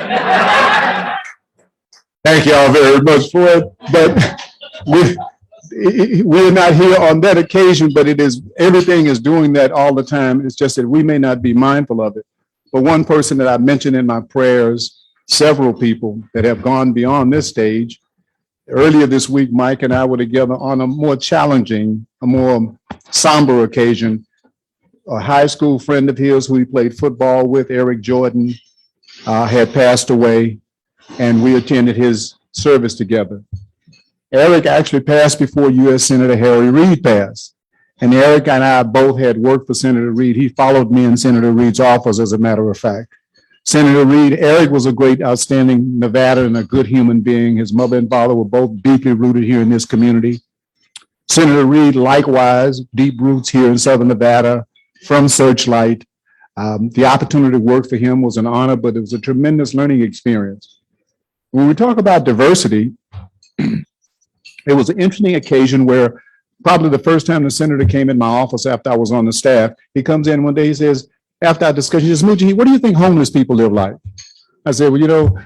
Thank you all very much for it. But we're not here on that occasion, but everything is doing that all the time. It's just that we may not be mindful of it. But one person that I mentioned in my prayers, several people that have gone beyond this stage. Earlier this week, Mike and I were together on a more challenging, a more somber occasion. A high school friend of his who he played football with, Eric Jordan, had passed away, and we attended his service together. Eric actually passed before U.S. Senator Harry Reid passed. And Eric and I both had worked for Senator Reid. He followed me in Senator Reid's office, as a matter of fact. Senator Reid, Eric was a great, outstanding Nevada and a good human being. His mother and father were both deeply rooted here in this community. Senator Reid, likewise, deep roots here in Southern Nevada from Searchlight. The opportunity to work for him was an honor, but it was a tremendous learning experience. When we talk about diversity, it was an interesting occasion where probably the first time the senator came in my office after I was on the staff, he comes in one day, he says, after our discussion, he says, "Mujahid, what do you think homeless people live like?" I said, "Well,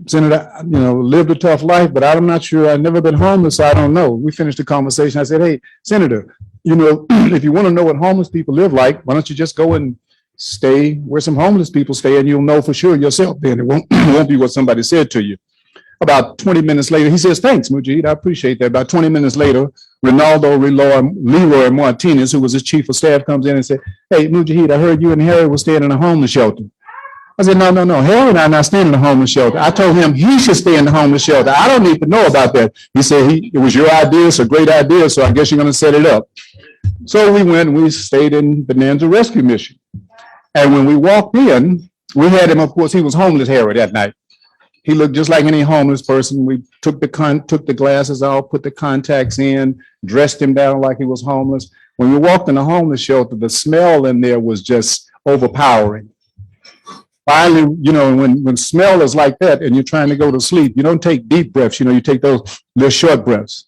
Senator, lived a tough life, but I'm not sure. I've never been homeless, so I don't know. We finished the conversation. I said, hey, Senator, if you want to know what homeless people live like, why don't you just go and stay where some homeless people stay, and you'll know for sure yourself then. It won't be what somebody said to you. About 20 minutes later, he says, thanks, Mujahid, I appreciate that. About 20 minutes later, Ronaldo Leroy Martinez, who was his chief of staff, comes in and said, hey, Mujahid, I heard you and Harry were staying in a homeless shelter. I said, no. Harry and I are not staying in the homeless shelter. I told him he should stay in the homeless shelter. I don't need to know about that. He said, it was your idea. It's a great idea. So I guess you're going to set it up. So we went and we stayed in Bonanza Rescue Mission. And when we walked in, we had him, of course, he was homeless, Harry, that night. He looked just like any homeless person. We took the glasses off, put the contacts in, dressed him down like he was homeless. When we walked in the homeless shelter, the smell in there was just overpowering. Finally, when smell is like that and you're trying to go to sleep, you don't take deep breaths. You take those little short breaths.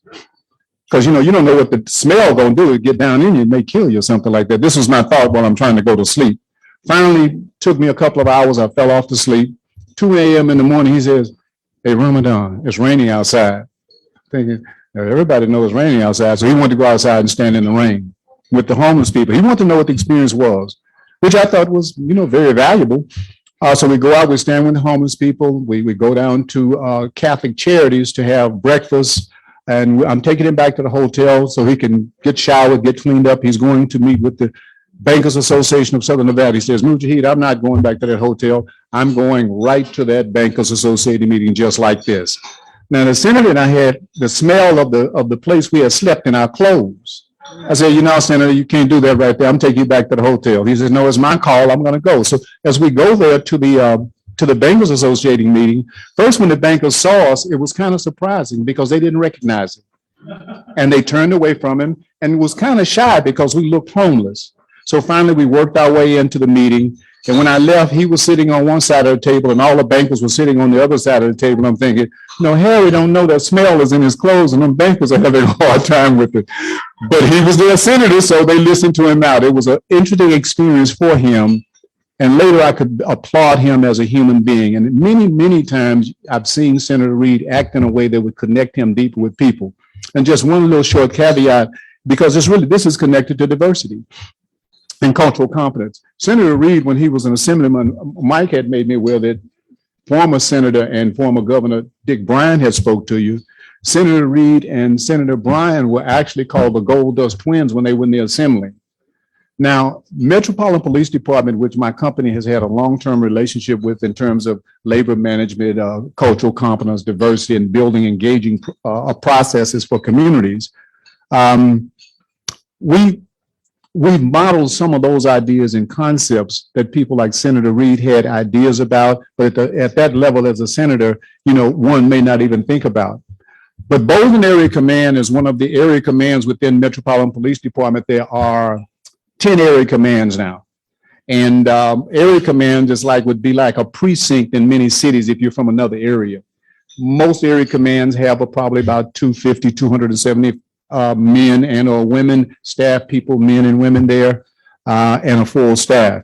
Because, you don't know what the smell going to do. It get down in you, it may kill you or something like that. This was my thought while I'm trying to go to sleep. Finally, took me a couple of hours. I fell off to sleep. 2 a.m. in the morning, he says, hey, Ramadan, it's raining outside. Thinking, everybody knows it's raining outside. So he wanted to go outside and stand in the rain with the homeless people. He wanted to know what the experience was, which I thought was, very valuable. So we go out, we stand with the homeless people. We go down to Catholic Charities to have breakfast. And I'm taking him back to the hotel so he can get showered, get cleaned up. He's going to meet with the Bankers Association of Southern Nevada. He says, Mujahid, I'm not going back to that hotel. I'm going right to that Bankers Association meeting just like this. Now, the senator and I had the smell of the place we had slept in our clothes. I said, Senator, you can't do that right there. I'm taking you back to the hotel. He says, no, it's my call. I'm going to go. So as we go there to the Bankers Associating meeting, first when the bankers saw us, it was kind of surprising because they didn't recognize him. And they turned away from him and was kind of shy because we looked homeless. So finally, we worked our way into the meeting. And when I left, he was sitting on one side of the table and all the bankers were sitting on the other side of the table. I'm thinking, Harry don't know that smell is in his clothes and them bankers are having a hard time with it. But he was their senator, so they listened to him out. It was an interesting experience for him. And later I could applaud him as a human being. And many, many times I've seen Senator Reed act in a way that would connect him deeper with people. And just one little short caveat, because this is connected to diversity and cultural competence. Senator Reed, when he was an assemblyman, Mike had made me aware that former Senator and former Governor Dick Bryan had spoke to you. Senator Reed and Senator Bryan were actually called the Gold Dust Twins when they were in the assembly. Now, Metropolitan Police Department, which my company has had a long-term relationship with in terms of labor management, cultural competence, diversity, and building engaging processes for communities, we modeled some of those ideas and concepts that people like Senator Reed had ideas about, but at that level as a senator, one may not even think about. But Bolden Area Command is one of the area commands within Metropolitan Police Department. There are 10 area commands now. And area command would be like a precinct in many cities if you're from another area. Most area commands have probably about 250, 270 men and or women, staff people, men and women there, and a full staff.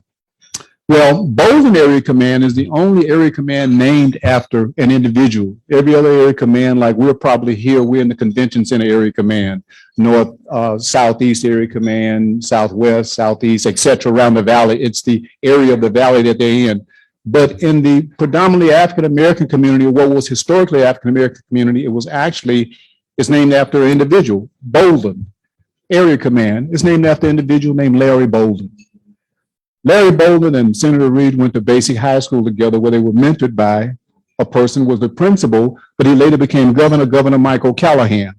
Well, Bolden Area Command is the only area command named after an individual. Every other area command, like we're probably here, we're in the Convention Center Area Command, North, Southeast Area Command, Southwest, Southeast, etc. around the valley. It's the area of the valley that they're in. But in the predominantly African-American community, or what was historically African-American community, it's named after an individual, Bolden Area Command. It's named after an individual named Larry Bolden. Larry Bolden and Senator Reed went to basic high school together where they were mentored by a person who was the principal, but he later became Governor Michael Callahan.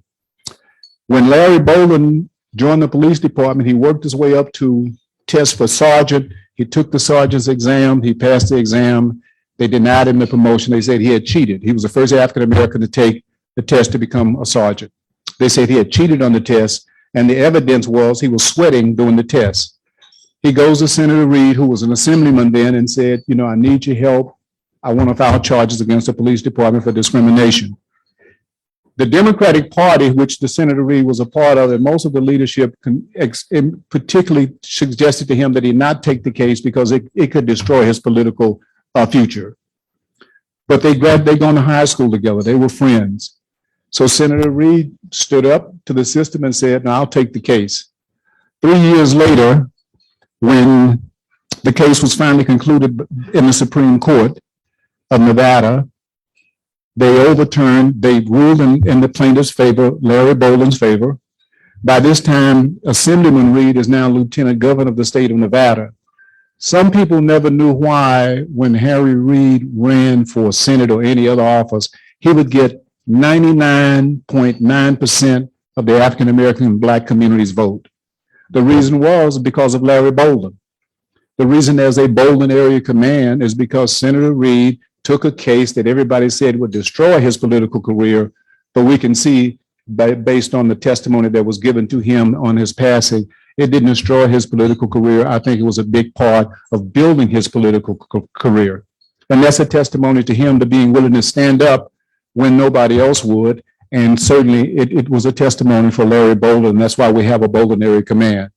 When Larry Bolden joined the police department, he worked his way up to test for sergeant. He took the sergeant's exam. He passed the exam. They denied him the promotion. They said he had cheated. He was the first African-American to take the test to become a sergeant. They said he had cheated on the test, and the evidence was he was sweating during the test. He goes to Senator Reed, who was an assemblyman then, and said, I need your help. I want to file charges against the police department for discrimination. The Democratic Party, which the Senator Reed was a part of, and most of the leadership particularly suggested to him that he not take the case because it could destroy his political future. but they gone to high school together. They were friends. So Senator Reed stood up to the system and said, "No, I'll take the case." 3 years later, when the case was finally concluded in the Supreme Court of Nevada, they ruled in the plaintiff's favor, Larry Boland's favor. By this time, Assemblyman Reed is now Lieutenant Governor of the state of Nevada. Some people never knew why, when Harry Reid ran for Senate or any other office, he would get 99.9% of the African American and Black community's vote. The reason was because of Larry Bolden. The reason there's a Bolden area command is because Senator Reid took a case that everybody said would destroy his political career, but we can see based on the testimony that was given to him on his passing, it didn't destroy his political career. I think it was a big part of building his political career. And that's a testimony to him to being willing to stand up when nobody else would. And certainly it was a testimony for Larry Bolden. That's why we have a Bolden area command.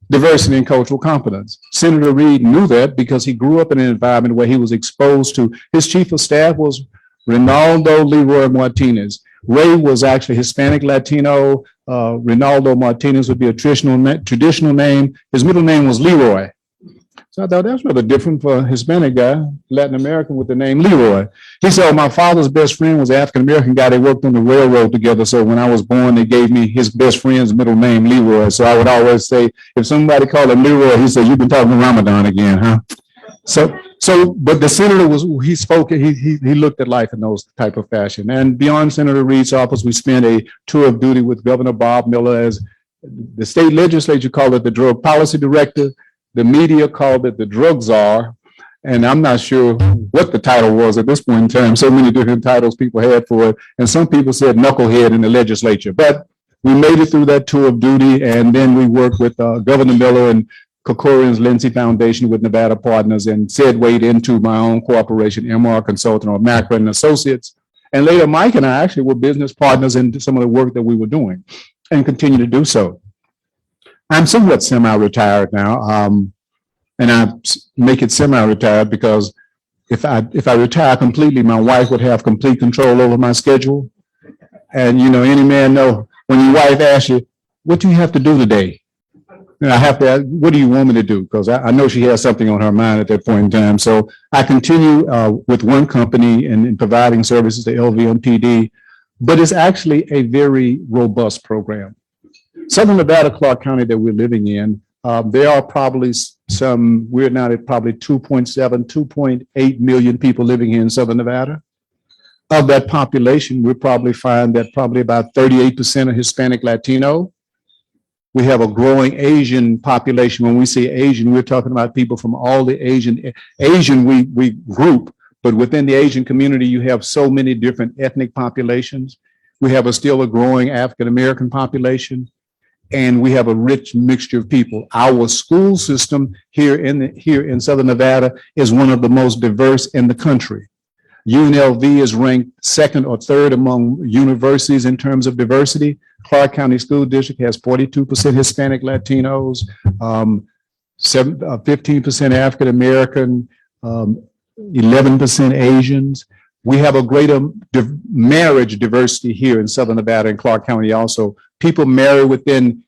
Diversity and cultural competence. Senator Reid knew that because he grew up in an environment where he was exposed to, his chief of staff was Ronaldo Leroy Martinez. Ray was actually Hispanic Latino. Ronaldo Martinez would be a traditional name. His middle name was Leroy. So I thought that's rather different for a Hispanic guy, Latin American with the name Leroy. He said, my father's best friend was an African American guy. They worked on the railroad together. So when I was born, they gave me his best friend's middle name, Leroy. So I would always say, if somebody called him Leroy, he said, "You've been talking to Ramadan again, huh?" But the senator he spoke, he looked at life in those type of fashion. And beyond Senator Reid's office, we spent a tour of duty with Governor Bob Miller, as the state legislature called it the drug policy director. The media called it the drug czar. And I'm not sure what the title was at this point in time. So many different titles people had for it. And some people said knucklehead in the legislature. But we made it through that tour of duty. And then we worked with Governor Miller and Kokorian's Lindsay Foundation with Nevada Partners, and segued into my own corporation, MR Consulting, or Macro and Associates. And later, Mike and I actually were business partners in some of the work that we were doing, and continue to do so. I'm somewhat semi-retired now, and I make it semi-retired because if I retire completely, my wife would have complete control over my schedule. And any man know when your wife asks you, "What do you have to do today?" And I have to ask, "What do you want me to do?" Because I know she has something on her mind at that point in time. So I continue with one company in providing services to LVMPD, but it's actually a very robust program. Southern Nevada, Clark County that we're living in, there are probably we're now at probably 2.7, 2.8 million people living here in Southern Nevada. Of that population, we probably find that probably about 38% are Hispanic Latino. We have a growing Asian population. When we say Asian, we're talking about people from all the Asian we group, but within the Asian community, you have so many different ethnic populations. We have still a growing African-American population, and we have a rich mixture of people. Our school system here in Southern Nevada is one of the most diverse in the country. UNLV is ranked second or third among universities in terms of diversity. Clark County School District has 42% Hispanic Latinos, 15% African American, 11% Asians. We have a greater marriage diversity here in Southern Nevada and Clark County also. People marry within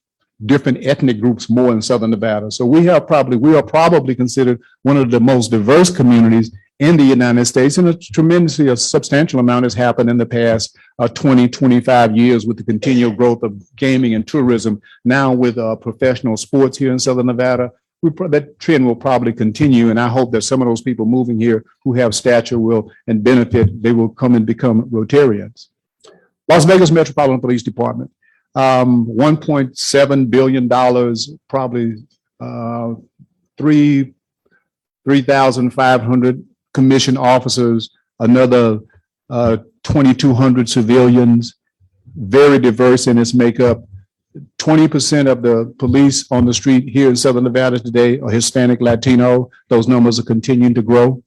different ethnic groups more in Southern Nevada. So we are probably considered one of the most diverse communities in the United States, and a substantial amount has happened in the past 20, 25 years with the continual growth of gaming and tourism. Now with professional sports here in Southern Nevada, that trend will probably continue, and I hope that some of those people moving here who have stature and benefit, they will come and become Rotarians. Las Vegas Metropolitan Police Department, $1.7 billion, probably 3,500 commissioned officers, another 2,200 civilians, very diverse in its makeup. 20% of the police on the street here in Southern Nevada today are Hispanic Latino. Those numbers are continuing to grow.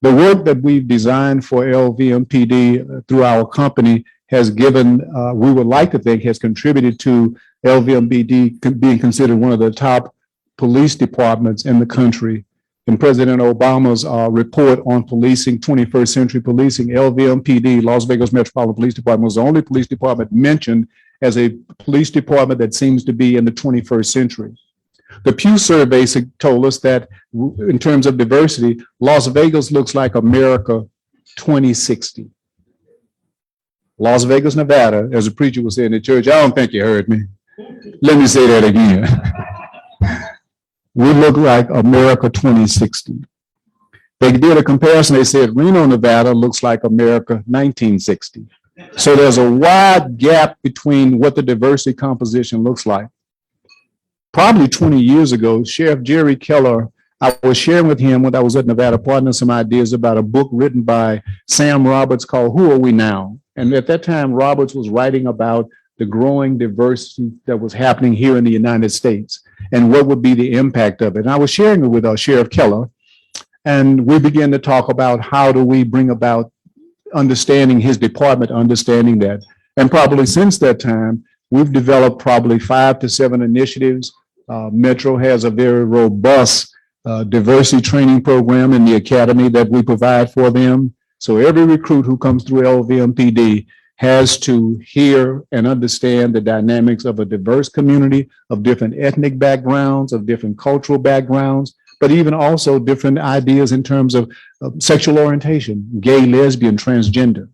The work that we've designed for LVMPD through our company has given, we would like to think, has contributed to LVMPD being considered one of the top police departments in the country. in President Obama's report on policing, 21st century policing, LVMPD, Las Vegas Metropolitan Police Department, was the only police department mentioned as a police department that seems to be in the 21st century. The Pew survey told us that in terms of diversity, Las Vegas looks like America 2060. Las Vegas, Nevada, as a preacher was saying in church, I don't think you heard me. Let me say that again. We look like America 2060. They did a comparison. They said Reno, Nevada looks like America 1960. So there's a wide gap between what the diversity composition looks like. Probably 20 years ago, Sheriff Jerry Keller, I was sharing with him when I was at Nevada Partner some ideas about a book written by Sam Roberts called Who Are We Now? And at that time, Roberts was writing about the growing diversity that was happening here in the United States and what would be the impact of it. And I was sharing it with Sheriff Keller, and we began to talk about how do we bring about understanding his department, understanding that. And probably since that time, we've developed probably 5 to 7 initiatives. Metro has a very robust diversity training program in the academy that we provide for them. So every recruit who comes through LVMPD has to hear and understand the dynamics of a diverse community of different ethnic backgrounds, of different cultural backgrounds, but even also different ideas in terms of sexual orientation, gay, lesbian, transgender.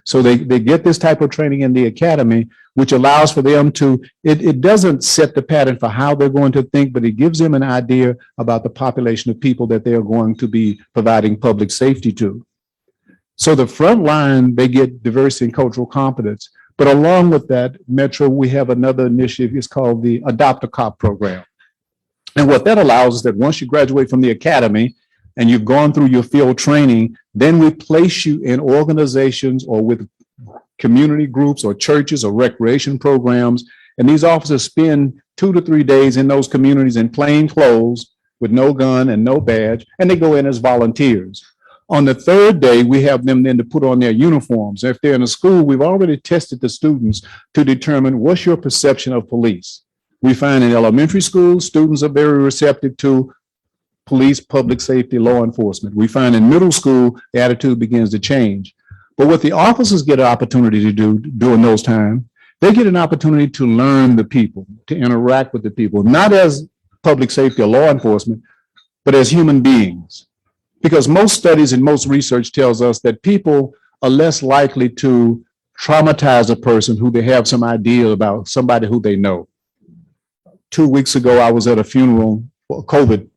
So they get this type of training in the academy, which allows for them to, it doesn't set the pattern for how they're going to think, but it gives them an idea about the population of people that they're going to be providing public safety to. So the front line, they get diversity and cultural competence. But along with that, Metro, we have another initiative. It's called the Adopt a Cop program. And what that allows is that once you graduate from the academy and you've gone through your field training, then we place you in organizations or with community groups or churches or recreation programs. And these officers spend 2 to 3 days in those communities in plain clothes with no gun and no badge, and they go in as volunteers. On the 3rd day, we have them then to put on their uniforms. If they're in a school, we've already tested the students to determine what's your perception of police. We find in elementary schools, students are very receptive to police, public safety, law enforcement. We find in middle school, the attitude begins to change. But what the officers get an opportunity to do during those times, they get an opportunity to learn the people, to interact with the people, not as public safety or law enforcement, but as human beings. Because most studies and most research tells us that people are less likely to traumatize a person who they have some idea about, somebody who they know. 2 weeks ago, I was at a funeral for a COVID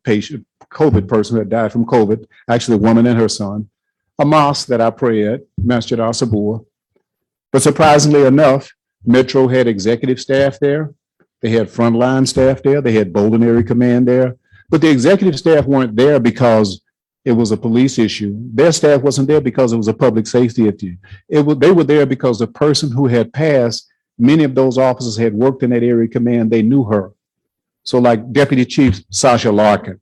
person who had died from COVID, actually a woman and her son, a mosque that I pray at, Masjid al-Sabur. But surprisingly enough, Metro had executive staff there. They had frontline staff there. They had Bolden Area Command there. But the executive staff weren't there because it was a police issue. Their staff wasn't there because it was a public safety issue. They were there because the person who had passed, many of those officers had worked in that area command. They knew her. So like Deputy Chief Sasha Larkin.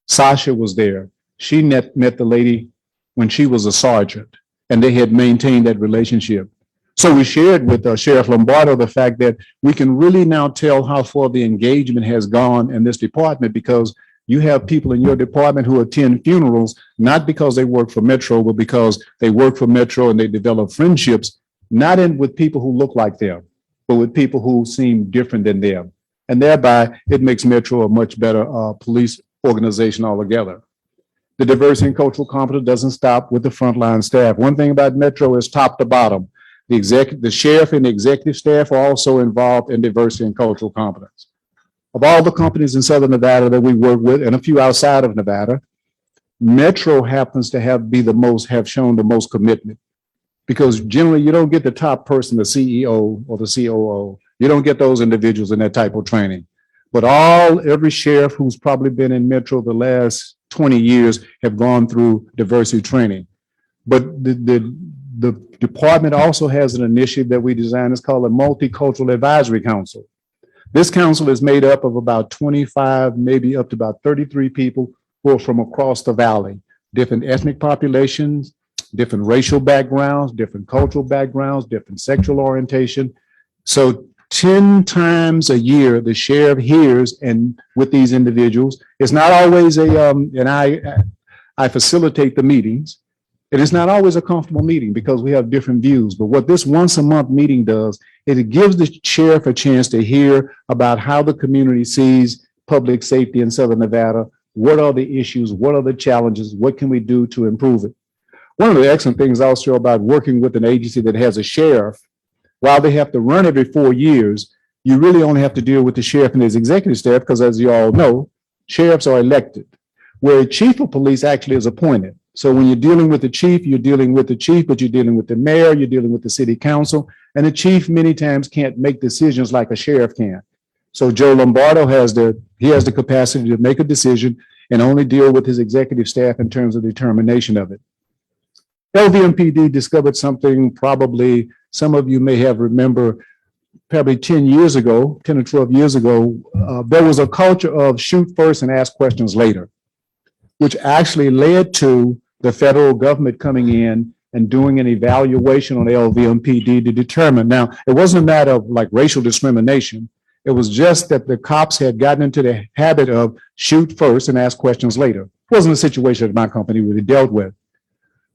Sasha was there. She met the lady when she was a sergeant, and they had maintained that relationship. So we shared with Sheriff Lombardo the fact that we can really now tell how far the engagement has gone in this department, because you have people in your department who attend funerals, not because they work for Metro, but because they work for Metro and they develop friendships, not with people who look like them, but with people who seem different than them. And thereby, it makes Metro a much better police organization altogether. The diversity and cultural competence doesn't stop with the frontline staff. One thing about Metro is top to bottom. The sheriff and the executive staff are also involved in diversity and cultural competence. Of all the companies in Southern Nevada that we work with, and a few outside of Nevada, Metro happens to have shown the most commitment, because generally you don't get the top person, the CEO or the COO. You don't get those individuals in that type of training. But every sheriff who's probably been in Metro the last 20 years have gone through diversity training. But the department also has an initiative that we designed. It's called a Multicultural Advisory Council. This council is made up of about 25, maybe up to about 33 people who are from across the valley, different ethnic populations, different racial backgrounds, different cultural backgrounds, different sexual orientation. So 10 times a year, the sheriff hears and with these individuals. It's not always and I facilitate the meetings. It is not always a comfortable meeting because we have different views. But what this once a month meeting does, it gives the sheriff a chance to hear about how the community sees public safety in Southern Nevada. What are the issues? What are the challenges? What can we do to improve it? One of the excellent things also about working with an agency that has a sheriff, while they have to run every 4 years, you really only have to deal with the sheriff and his executive staff because, as you all know, sheriffs are elected, where a chief of police actually is appointed. So when you're dealing with the chief, you're dealing with the chief, but you're dealing with the mayor, you're dealing with the city council, and the chief many times can't make decisions like a sheriff can. So Joe Lombardo has the capacity to make a decision and only deal with his executive staff in terms of determination of it. LVMPD discovered something probably some of you may have remember probably 10 years ago, 10 or 12 years ago, there was a culture of shoot first and ask questions later, which actually led to the federal government coming in and doing an evaluation on LVMPD to determine. Now, it wasn't a matter of like racial discrimination. It was just that the cops had gotten into the habit of shoot first and ask questions later. It wasn't a situation that my company really dealt with.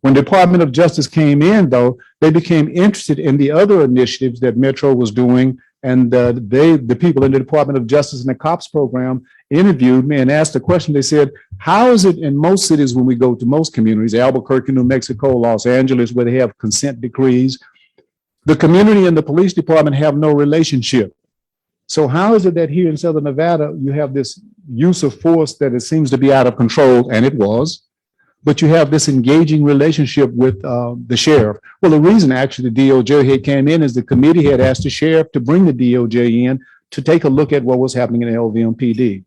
When the Department of Justice came in, though, they became interested in the other initiatives that Metro was doing. And the people in the Department of Justice and the COPS program interviewed me and asked a question. They said, how is it in most cities when we go to most communities, Albuquerque, New Mexico, Los Angeles, where they have consent decrees, the community and the police department have no relationship? So how is it that here in Southern Nevada, you have this use of force that it seems to be out of control, and it was, but you have this engaging relationship with the sheriff? Well, the reason actually the DOJ had came in is the committee had asked the sheriff to bring the DOJ in to take a look at what was happening in LVMPD.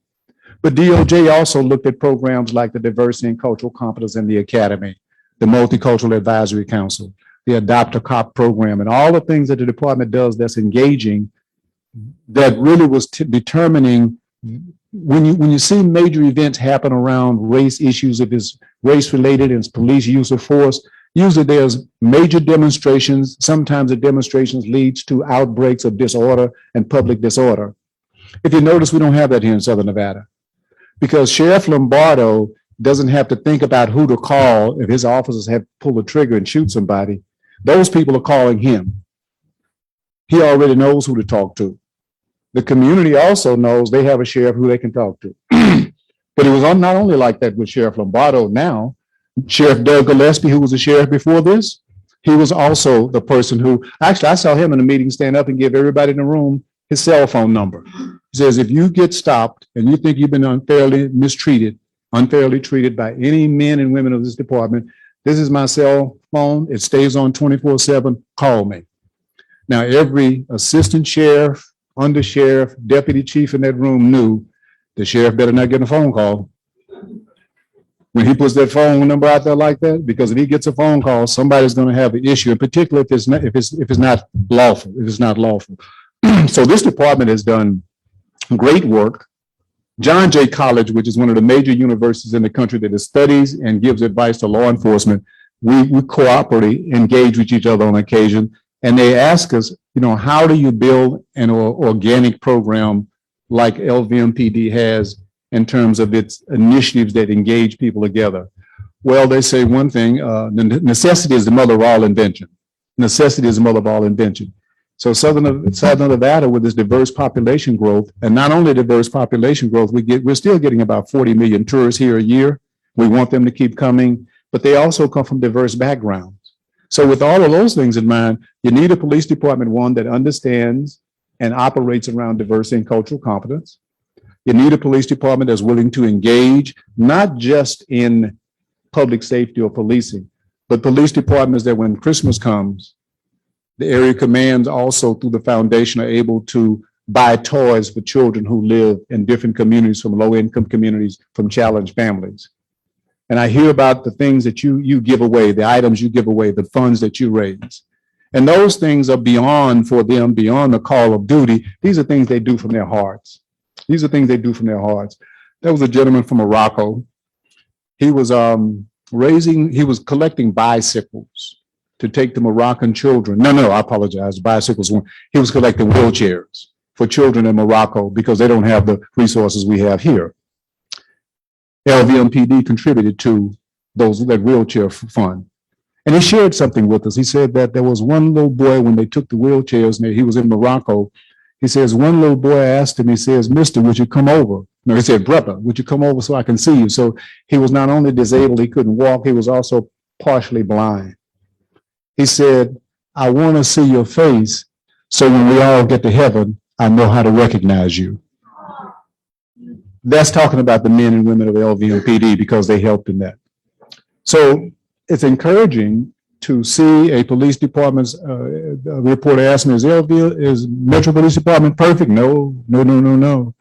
But DOJ also looked at programs like the Diversity and Cultural Competence in the Academy, the Multicultural Advisory Council, the Adopt a Cop program, and all the things that the department does that's engaging, that really was determining when you see major events happen around race issues, if it's race related and it's police use of force, usually there's major demonstrations. Sometimes the demonstrations leads to outbreaks of disorder and public disorder. If you notice, we don't have that here in Southern Nevada because Sheriff Lombardo doesn't have to think about who to call if his officers have to pull the trigger and shoot somebody. Those people are calling him. He already knows who to talk to. The community also knows they have a sheriff who they can talk to. But it was not only like that with Sheriff Lombardo now. Sheriff Doug Gillespie, who was the sheriff before this, he was also the person who, actually, I saw him in a meeting stand up and give everybody in the room his cell phone number. He says, if you get stopped and you think you've been unfairly treated by any men and women of this department, this is my cell phone. It stays on 24/7. Call me. Now, every assistant sheriff, under sheriff, deputy chief in that room knew the sheriff better not get a phone call when he puts that phone number out there like that, because if he gets a phone call, somebody's going to have an issue, in particular if it's not lawful. So this department has done great work. John Jay College, which is one of the major universities in the country that studies and gives advice to law enforcement, we cooperate, engage with each other on occasion. And they ask us, how do you build an organic program like LVMPD has in terms of its initiatives that engage people together? Well, they say one thing, necessity is the mother of all invention. Necessity is the mother of all invention. So Southern Nevada, with this diverse population growth, and not only diverse population growth, we're still getting about 40 million tourists here a year. We want them to keep coming, but they also come from diverse backgrounds. So with all of those things in mind, you need a police department, one that understands and operates around diversity and cultural competence. You need a police department that's willing to engage, not just in public safety or policing, but police departments that when Christmas comes, the area commands also through the foundation are able to buy toys for children who live in different communities, from low-income communities, from challenged families. And I hear about the things that you give away, the items you give away, the funds that you raise. And those things are beyond for them, beyond the call of duty. These are things they do from their hearts. These are things they do from their hearts. There was a gentleman from Morocco. He was collecting bicycles to take the Moroccan children. No, I apologize. Bicycles. He was collecting wheelchairs for children in Morocco because they don't have the resources we have here. LVMPD contributed to that wheelchair fund. And he shared something with us. He said that there was one little boy when they took the wheelchairs and he was in Morocco. He says, one little boy asked him, he says, Mister, would you come over? No, he said, brother, would you come over so I can see you? So he was not only disabled, he couldn't walk, he was also partially blind. He said, I want to see your face so when we all get to heaven, I know how to recognize you. That's talking about the men and women of LVMPD because they helped in that. So it's encouraging to see a police department's reporter ask me, is Metro Police Department perfect? No.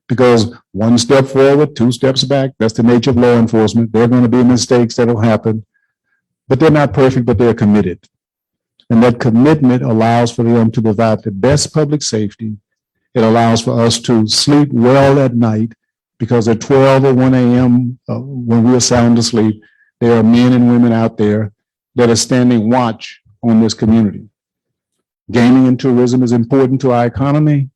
Because one step forward, two steps back, that's the nature of law enforcement. There are going to be mistakes that'll happen, but they're not perfect, but they're committed. And that commitment allows for them to provide the best public safety. It allows for us to sleep well at night because at 12 or 1 a.m., when we are sound asleep, there are men and women out there that are standing watch on this community. Gaming and tourism is important to our economy.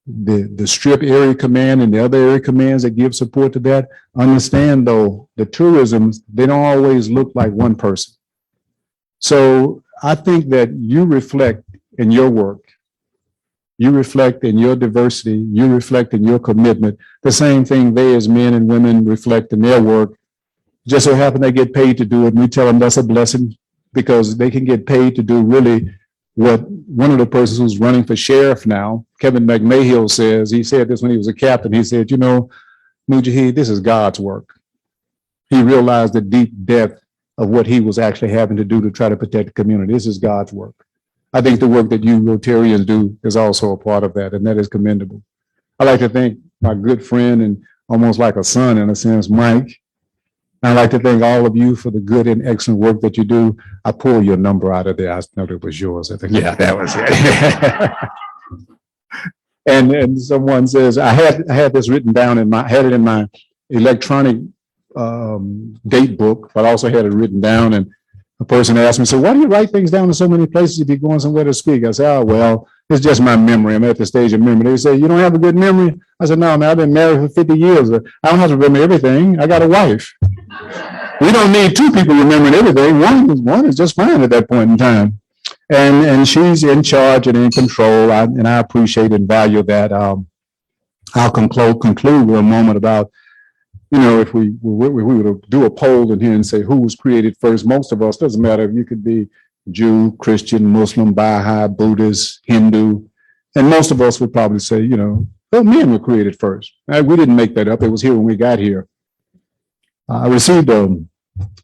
The Strip Area Command and the other area commands that give support to that, understand though, the tourism, they don't always look like one person. So I think that you reflect in your work, you reflect in your diversity, you reflect in your commitment, the same thing they as men and women reflect in their work. Just so happen they get paid to do it, and we tell them that's a blessing because they can get paid to do really what one of the persons who's running for sheriff now, Kevin McMahill says, he said this when he was a captain, he said, you know, Mujahid, this is God's work. He realized the deep depth of what he was actually having to do to try to protect the community. This is God's work. I think the work that you Rotarians do is also a part of that, and that is commendable. I'd like to thank my good friend and almost like a son in a sense, Mike. I'd like to thank all of you for the good and excellent work that you do. I pulled your number out of there. I know it was yours. I think, yeah, that was it. and someone says, I had this written down in my, had it in my electronic date book, but I also had it written down. And a person asked me, so why do you write things down in so many places if you're going somewhere to speak? I said, oh, well, it's just my memory. I'm at the stage of memory. They say, you don't have a good memory? I said, no, man, I've been married for 50 years. I don't have to remember everything. I got a wife. We don't need two people remembering everything. One is just fine at that point in time. And she's in charge and in control. And I appreciate and value that. I'll conclude with a moment about, you know, if we were to do a poll in here and say who was created first, most of us, doesn't matter if you could be Jew, Christian, Muslim, Baha'i, Buddhist, Hindu, and most of us would probably say, you know, well, men were created first. We didn't make that up. It was here when we got here. I received an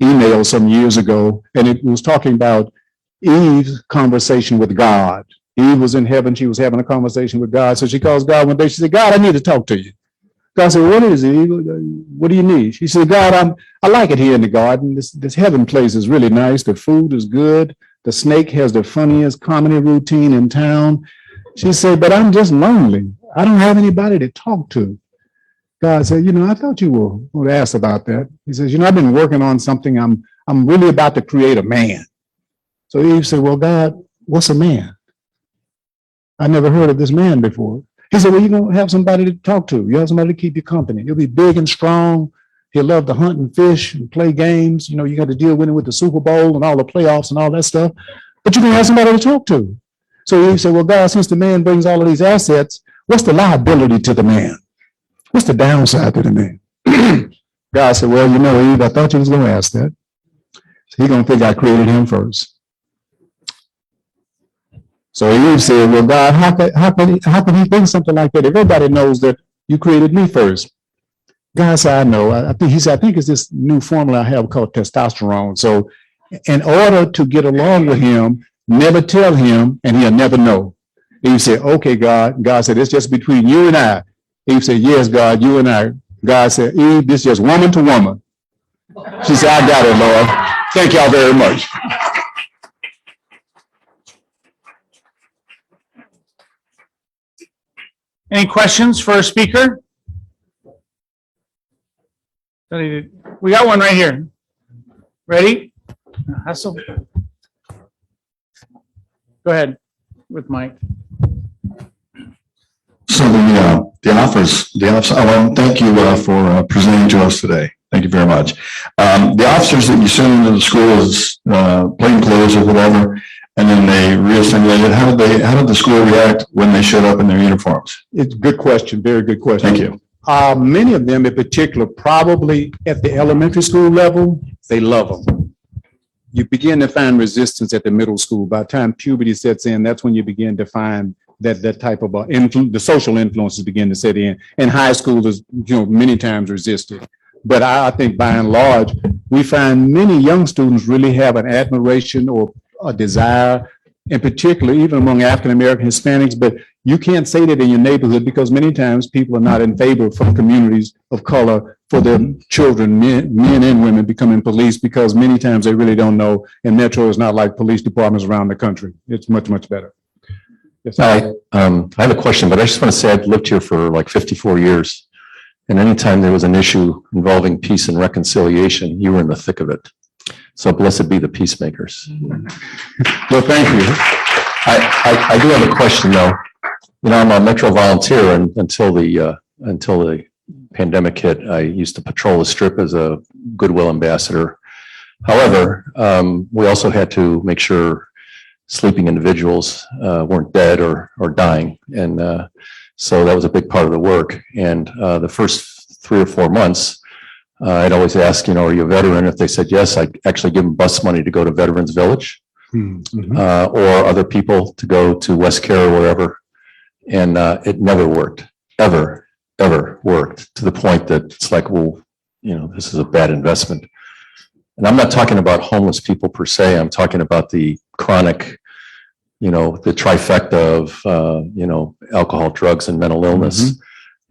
email some years ago, and it was talking about Eve's conversation with God. Eve was in heaven. She was having a conversation with God. So she calls God one day. She said, God, I need to talk to you. God said, what is it? What do you need? She said, God, I like it here in the garden. This heaven place is really nice. The food is good. The snake has the funniest comedy routine in town. She said, but I'm just lonely. I don't have anybody to talk to. God said, you know, I thought you would ask about that. He says, you know, I've been working on something. I'm really about to create a man. So Eve said, well, God, what's a man? I never heard of this man before. He said, well, you're going to have somebody to talk to. You have somebody to keep you company. He'll be big and strong. He'll love to hunt and fish and play games. You know, you got to deal with him with the Super Bowl and all the playoffs and all that stuff. But you're going to have somebody to talk to. So Eve said, well, God, since the man brings all of these assets, what's the liability to the man? What's the downside to the man? God said, well, you know, Eve, I thought you was going to ask that. So he's going to think I created him first. So Eve said, well, God, how can he think something like that? Everybody knows that you created me first. God said, I know. I think it's this new formula I have called testosterone. So in order to get along with him, never tell him and he'll never know. Eve said, okay, God. God said, it's just between you and I. Eve said, yes, God, you and I. God said, Eve, this is just woman to woman. She said, I got it, Lord. Thank y'all very much. Any questions for a speaker? We got one right here. Ready? Hustle. Go ahead with Mike. So the officers, I want to thank you for presenting to us today. Thank you very much. The officers that you send into the schools, plain clothes or whatever, and then they reassimilated, how did the school react when they showed up in their uniforms? It's a good question, very good question. Thank you. Many of them in particular, probably at the elementary school level, they love them. You begin to find resistance at the middle school. By the time puberty sets in, that's when you begin to find that type of the social influences begin to set in. And high school is, many times resisted. But I think by and large, we find many young students really have an admiration or a desire, in particular, even among African-American Hispanics, but you can't say that in your neighborhood because many times people are not in favor from communities of color for their children, men and women becoming police because many times they really don't know. And Metro is not like police departments around the country. It's much, much better. Yes, I have a question, but I just want to say I've lived here for like 54 years. And anytime there was an issue involving peace and reconciliation, you were in the thick of it. So blessed be the peacemakers. Well, thank you. I do have a question though. I'm a Metro volunteer and until the pandemic hit, I used to patrol the strip as a goodwill ambassador. However, we also had to make sure sleeping individuals weren't dead or dying. And so that was a big part of the work. And the first 3 or 4 months, I'd always ask, are you a veteran? If they said yes, I'd actually give them bus money to go to Veterans Village or other people to go to West Care or wherever. And it never worked, ever worked to the point that it's like, well, this is a bad investment. And I'm not talking about homeless people per se. I'm talking about the chronic, the trifecta of, alcohol, drugs, and mental illness.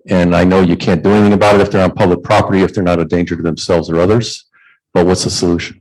And I know you can't do anything about it if they're on public property, if they're not a danger to themselves or others. But what's the solution,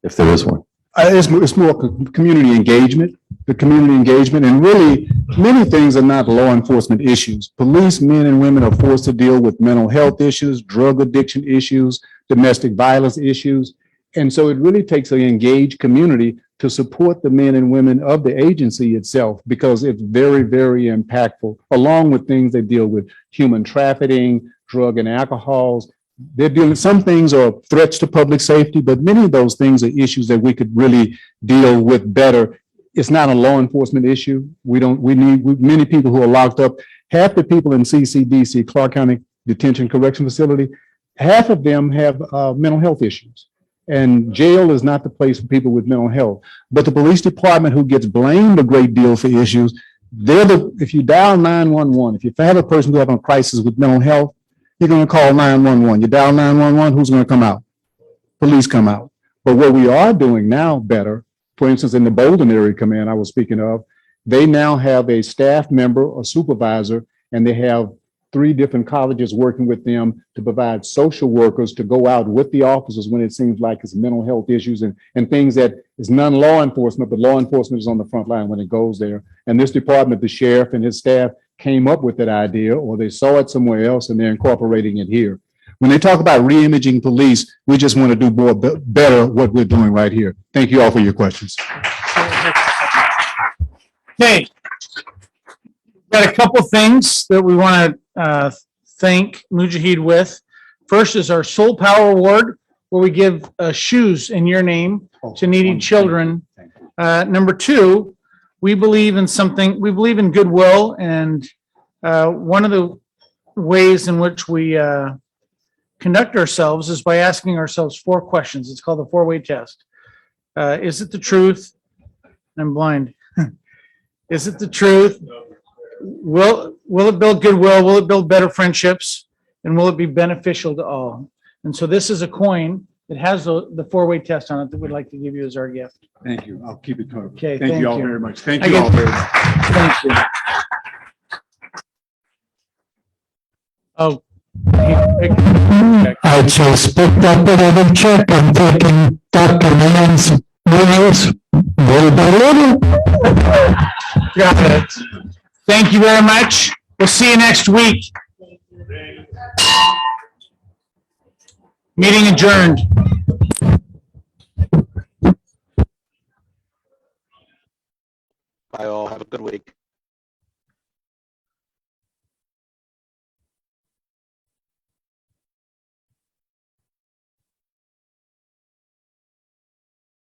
if there is one? It's more community engagement, and really many things are not law enforcement issues. Police men and women are forced to deal with mental health issues, drug addiction issues, domestic violence issues. And so it really takes an engaged community to support the men and women of the agency itself, because it's very, very impactful, along with things they deal with, human trafficking, drug and alcohols. They're dealing, some things are threats to public safety, but many of those things are issues that we could really deal with better. It's not a law enforcement issue. We need many people who are locked up. Half the people in CCDC, Clark County Detention Correction Facility, half of them have mental health issues. And jail is not the place for people with mental health. But the police department, who gets blamed a great deal for issues, if you dial 911, if you have a person who's having a crisis with mental health, you're going to call 911. You dial 911, who's going to come out? Police come out. But what we are doing now better, for instance, in the Bolden area command I was speaking of, they now have a staff member or supervisor, and they have 3 different colleges working with them to provide social workers to go out with the officers when it seems like it's mental health issues and things that is non-law enforcement, but law enforcement is on the front line when it goes there. And this department, the sheriff and his staff, came up with that idea, or they saw it somewhere else and they're incorporating it here. When they talk about re-imaging police, we just want to do better what we're doing right here. Thank you all for your questions. Okay. Got a couple things that we want to thank Mujahid with. First is our Soul Power Award, where we give shoes in your name to needy children. Number 2, we believe in goodwill, and one of the ways in which we conduct ourselves is by asking ourselves 4 questions. It's called the 4-way test. Is it the truth? I'm blind. Is it the truth? Will it build goodwill? Will it build better friendships? And will it be beneficial to all? And so this is a coin that has the 4-way test on it that we'd like to give you as our gift. Thank you. I'll keep it covered. Okay. Thank you all very much. Thank you all very much. Thank you. Oh. I just picked up another check. I'm taking Dr. Mann's meals little by little. Got it. Thank you very much. We'll see you next week. Meeting adjourned. Bye all. Have a good week.